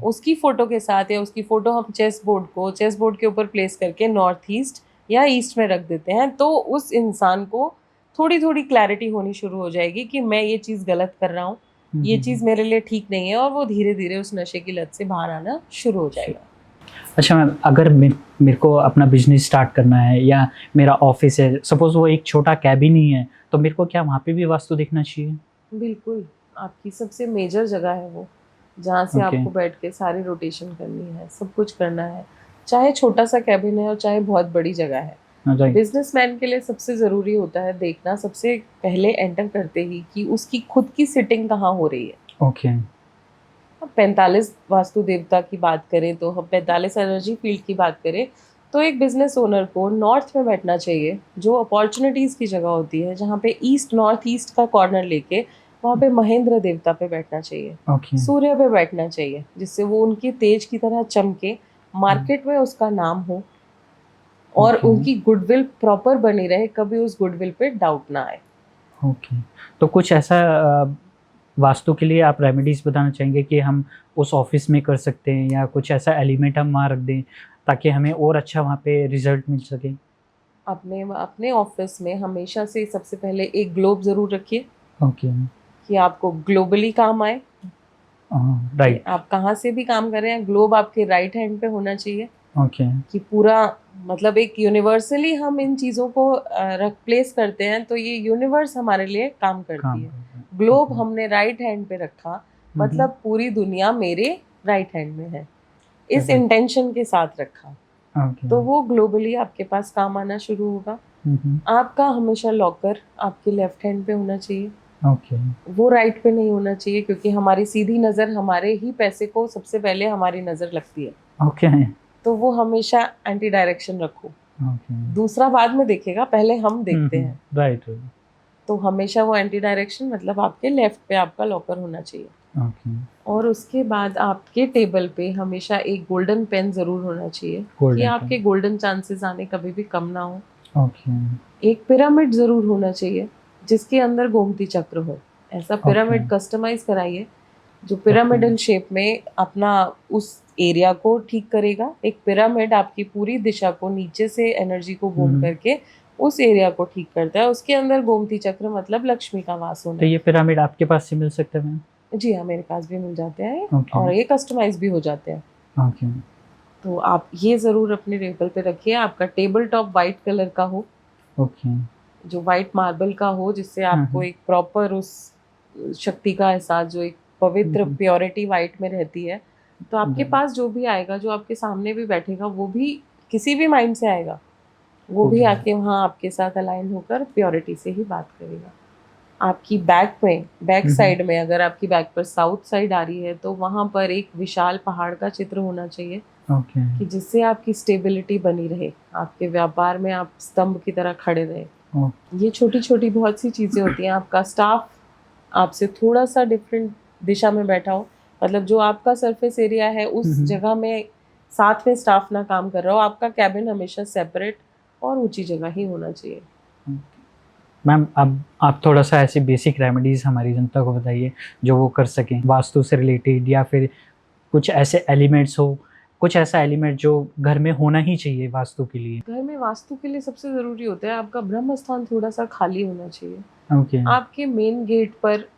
उसकी फोटो के साथ, या उसकी फोटो हम चेस बोर्ड के ऊपर प्लेस करके नॉर्थ ईस्ट या ईस्ट में रख देते हैं, तो उस इंसान को थोड़ी थोड़ी क्लैरिटी होनी शुरू हो जाएगी कि मैं ये चीज़ गलत कर रहा हूँ, ये चीज़ मेरे लिए ठीक नहीं है, और वो धीरे धीरे उस नशे की लत से बाहर आना शुरू हो जाएगा। अच्छा मैम, अगर मेरे को अपना बिजनेस स्टार्ट करना है या मेरा ऑफिस है, सपोज वो एक छोटा कैबिन ही है, तो मेरे को क्या वहाँ पे भी वास्तु देखना चाहिए? बिल्कुल, आपकी सबसे मेजर जगह है वो, जहाँ से आपको बैठ के सारी रोटेशन करनी है, सब कुछ करना है, चाहे छोटा सा कैबिन है और चाहे बहुत बड़ी जगह है। बिजनेसमैन के लिए सबसे ज़रूरी होता है देखना सबसे पहले एंटर करते ही कि उसकी खुद की सिटिंग कहाँ हो रही है। ओके 45 वास्तु देवता की बात करें, तो हम 45 एनर्जी फील्ड की बात करें, तो एक बिजनेस ओनर को नॉर्थ में बैठना चाहिए, जो अपॉर्चुनिटीज़ की जगह होती है, जहाँ पे नॉर्थ ईस्ट का कॉर्नर लेके वहाँ पे महेंद्र देवता पे बैठना चाहिए, सूर्य पे बैठना चाहिए, जिससे वो उनकी तेज की तरह चमके, मार्केट में उसका नाम हो, और उनकी गुडविल प्रॉपर बनी रहे, कभी उस गुडविल पे डाउट ना आए। ओके तो कुछ ऐसा वास्तु के लिए आप रेमेडीज बताना चाहेंगे कि हम उस ऑफिस में कर सकते हैं, या कुछ ऐसा एलिमेंट हम वहाँ रख दें ताकि हमें और अच्छा वहाँ पे रिजल्ट मिल सके? अपने ऑफिस में हमेशा से सबसे पहले एक ग्लोब ज़रूर रखिए, कि आपको ग्लोबली काम आए। राइट आप कहाँ से भी काम कर रहे हैं, ग्लोब आपके राइट हैंड पे होना चाहिए। कि पूरा मतलब एक यूनिवर्सली हम इन चीज़ों को प्लेस करते हैं, तो ये यूनिवर्स हमारे लिए काम करती है। ग्लोब हमने राइट हैंड पे रखा, मतलब पूरी दुनिया मेरे राइट हैंड में है, इस Okay. इंटेंशन के साथ रखा, ओके। तो वो ग्लोबली आपके पास काम आना शुरू होगा। आपका हमेशा लॉकर आपके लेफ्ट हैंड पे होना चाहिए, ओके। वो राइट पे नहीं होना चाहिए, क्योंकि हमारी सीधी नज़र हमारे ही पैसे को सबसे पहले हमारी नज़र लगती है, ओके। तो वो हमेशा एंटी डायरेक्शन रखो। ओके। दूसरा बाद में देखेगा, पहले हम देखते हैं, राइट। तो हमेशा वो एंटी डायरेक्शन मतलब आपके लेफ्ट पे आपका लॉकर होना चाहिए। ओके। और उसके बाद आपके टेबल पे हमेशा एक गोल्डन पेन ज़रूर होना चाहिए, Golden कि pen. आपके गोल्डन चांसेस आने कभी भी कम ना हो। ओके। एक पिरामिड ज़रूर होना चाहिए जिसके अंदर गोमती चक्र हो, ऐसा पिरामिड Okay. कस्टमाइज कराइए जो पिरामिडल शेप में अपना उस एरिया को ठीक करेगा। एक पिरामिड आपकी पूरी दिशा को नीचे से एनर्जी को घूम करके उस एरिया को ठीक करता है, उसके अंदर गोमती चक्र मतलब लक्ष्मी का वास होना। तो ये पिरामिड आपके पास से मिल सकते हैं? जी हाँ, मेरे पास भी मिल जाते हैं Okay. और ये कस्टमाइज भी हो जाते हैं। ओके। तो आप ये ज़रूर अपने टेबल पे रखिए। आपका टेबल टॉप वाइट कलर का हो, ओके। जो वाइट मार्बल का हो, जिससे आपको एक प्रॉपर उस शक्ति का एहसास, जो एक पवित्र प्योरिटी वाइट में रहती है, तो आपके पास जो भी आएगा, जो आपके सामने भी बैठेगा, वो भी किसी भी माइंड से आएगा, वो भी आके वहाँ आपके साथ अलाइन होकर प्योरिटी से ही बात करेगा। आपकी बैक साइड में, अगर आपकी बैक पर साउथ साइड आ रही है, तो वहाँ पर एक विशाल पहाड़ का चित्र होना चाहिए, ओके। कि जिससे आपकी स्टेबिलिटी बनी रहे, आपके व्यापार में आप स्तंभ की तरह खड़े रहे। ये छोटी छोटी बहुत सी चीज़ें होती हैं। आपका स्टाफ आपसे थोड़ा सा डिफरेंट दिशा में बैठा हो, मतलब जो आपका सरफेस एरिया है उस जगह में साथ में स्टाफ ना काम कर रहा हो। आपका कैबिन हमेशा सेपरेट और ऊंची जगह ही होना चाहिए। मैम, अब आप थोड़ा सा ऐसी बेसिक रेमेडीज हमारी जनता को बताइए जो वो कर सकें वास्तु से रिलेटेड, या फिर कुछ ऐसे एलिमेंट्स हो, कुछ ऐसा एलिमेंट जो घर में होना ही चाहिए वास्तु के लिए। घर में वास्तु के लिए सबसे ज़रूरी होता है आपका ब्रह्म स्थान थोड़ा सा खाली होना चाहिए। ओके। आपके मेन गेट पर,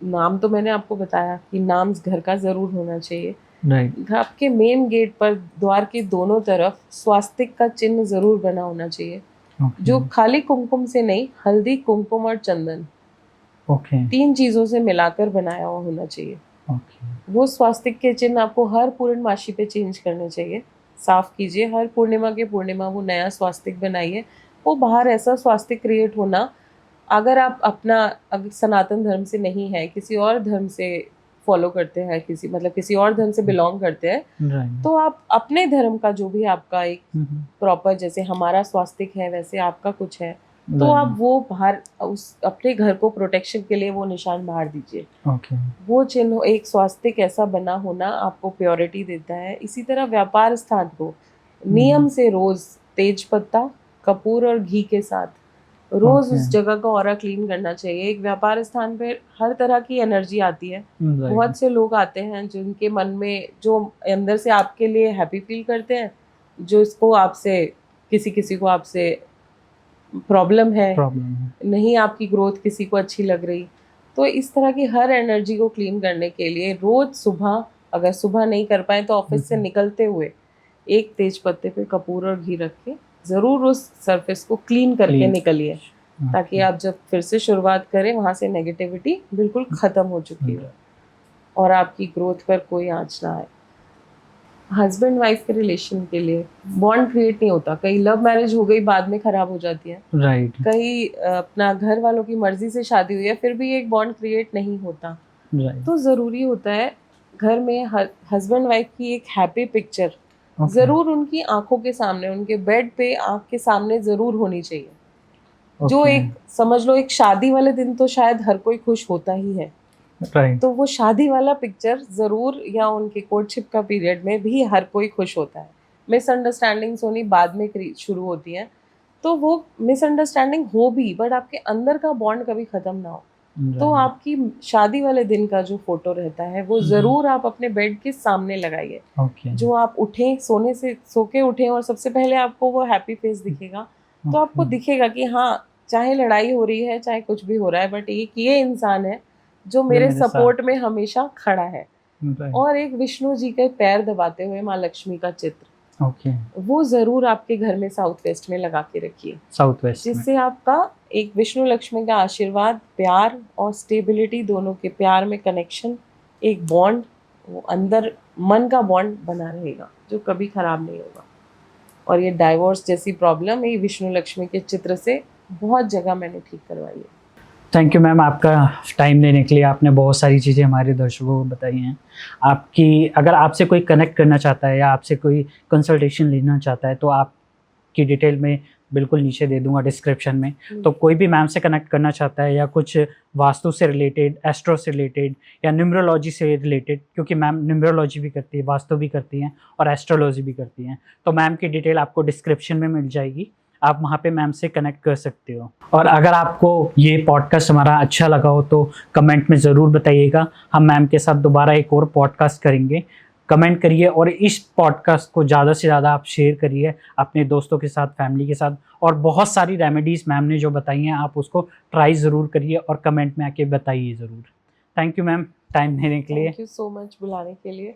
नाम तो मैंने आपको बताया कि नाम घर का ज़रूर होना चाहिए। राइट। आपके मेन गेट पर द्वार के दोनों तरफ स्वास्तिक का चिन्ह ज़रूर बना होना चाहिए, जो खाली कुमकुम से नहीं, हल्दी, कुमकुम और चंदन, ओके, 3 चीज़ों से मिलाकर बनाया हुआ होना चाहिए। ओके। वो स्वास्तिक के चिन्ह आपको हर पूर्णमासी पे चेंज करने चाहिए। साफ कीजिए हर पूर्णिमा के पूर्णिमा, वो नया स्वास्तिक बनाइए। वो बाहर ऐसा स्वास्तिक क्रिएट होना, अगर आप अपना, अगर सनातन धर्म से नहीं है, किसी और धर्म से फॉलो करते हैं, किसी और धर्म से बिलोंग करते हैं, राइट। तो आप अपने धर्म का जो भी आपका एक प्रॉपर, जैसे हमारा स्वास्तिक है वैसे आपका कुछ है, तो आप वो बाहर उस अपने घर को प्रोटेक्शन के लिए वो निशान बाहर दीजिए। ओके। वो चिन्ह, एक स्वास्तिक ऐसा बना होना आपको प्योरिटी देता है। इसी तरह व्यापार स्थान को नियम से रोज तेज पत्ता, कपूर और घी के साथ रोज उस जगह का ऑरा क्लीन करना चाहिए। एक व्यापार स्थान पे हर तरह की एनर्जी आती है। बहुत से लोग आते हैं जिनके मन में, जो अंदर से आपके लिए हैप्पी फील करते हैं, जो इसको आपसे, किसी को आपसे प्रॉब्लम है, नहीं आपकी ग्रोथ किसी को अच्छी लग रही, तो इस तरह की हर एनर्जी को क्लीन करने के लिए रोज सुबह, अगर सुबह नहीं कर पाए तो ऑफिस से निकलते हुए एक तेज पत्ते पे कपूर और घी रख के ज़रूर उस सरफेस को क्लीन करके निकलिए, ताकि आप जब फिर से शुरुआत करें वहाँ से नेगेटिविटी बिल्कुल ख़त्म हो चुकी है और आपकी ग्रोथ पर कोई आँच ना आए। हस्बैंड वाइफ के रिलेशन के लिए बॉन्ड क्रिएट नहीं होता। कई लव मैरिज हो गई, बाद में ख़राब हो जाती है। राइट। कई अपना घर वालों की मर्जी से शादी हुई है, फिर भी एक बॉन्ड क्रिएट नहीं होता। तो ज़रूरी होता है घर में हस्बैंड वाइफ की एक हैप्पी पिक्चर ज़रूर उनकी आंखों के सामने, उनके बेड पे आंख के सामने ज़रूर होनी चाहिए। जो एक, समझ लो एक शादी वाले दिन तो शायद हर कोई खुश होता ही है, तो वो शादी वाला पिक्चर ज़रूर, या उनके कोर्टशिप का पीरियड में भी हर कोई खुश होता है। मिसअंडरस्टैंडिंग्स होनी बाद में शुरू होती हैं, तो वो मिसअंडरस्टैंडिंग हो भी, बट आपके अंदर का बॉन्ड कभी ख़त्म ना हो। तो आपकी शादी वाले दिन का जो फोटो रहता है वो ज़रूर आप अपने बेड के सामने लगाइए। जो आप उठें, सो के उठें और सबसे पहले आपको वो हैप्पी फेस दिखेगा, तो आपको दिखेगा कि हाँ, चाहे लड़ाई हो रही है, चाहे कुछ भी हो रहा है, बट ये इंसान है जो मेरे सपोर्ट में हमेशा खड़ा है। और एक विष्णु जी के पैर दबाते हुए माँ लक्ष्मी का चित्र, ओके, वो ज़रूर आपके घर में साउथ वेस्ट में लगा के रखिए, साउथ वेस्ट में। जिससे आपका एक विष्णु लक्ष्मी का आशीर्वाद, प्यार और स्टेबिलिटी, दोनों के प्यार में कनेक्शन, एक बॉन्ड, वो अंदर मन का बॉन्ड बना रहेगा जो कभी खराब नहीं होगा। और ये डाइवोर्स जैसी प्रॉब्लम ये विष्णु लक्ष्मी के चित्र से बहुत जगह मैंने ठीक करवाई है। थैंक यू मैम, आपका टाइम देने के लिए। आपने बहुत सारी चीज़ें हमारे दर्शकों को बताई हैं। आपकी अगर आपसे कोई कनेक्ट करना चाहता है या आपसे कोई कंसल्टेशन लेना चाहता है तो आपकी डिटेल में बिल्कुल नीचे दे दूंगा डिस्क्रिप्शन में। तो कोई भी मैम से कनेक्ट करना चाहता है या कुछ वास्तु से रिलेटेड, एस्ट्रो से रिलेटेड या न्यूमरोलॉजी से रिलेटेड, क्योंकि मैम न्यूमरोलॉजी भी करती है, वास्तु भी करती हैं और एस्ट्रोलॉजी भी करती हैं, तो मैम की डिटेल आपको डिस्क्रिप्शन में मिल जाएगी। आप वहाँ पे मैम से कनेक्ट कर सकते हो। और अगर आपको ये पॉडकास्ट हमारा अच्छा लगा हो तो कमेंट में ज़रूर बताइएगा। हम मैम के साथ दोबारा एक और पॉडकास्ट करेंगे। कमेंट करिए और इस पॉडकास्ट को ज़्यादा से ज़्यादा आप शेयर करिए अपने दोस्तों के साथ, फैमिली के साथ। और बहुत सारी रेमेडीज़ मैम ने जो बताई हैं आप उसको ट्राई ज़रूर करिए और कमेंट में आके बताइए ज़रूर। थैंक यू मैम टाइम देने के लिए। थैंक यू सो मच बुलाने के लिए।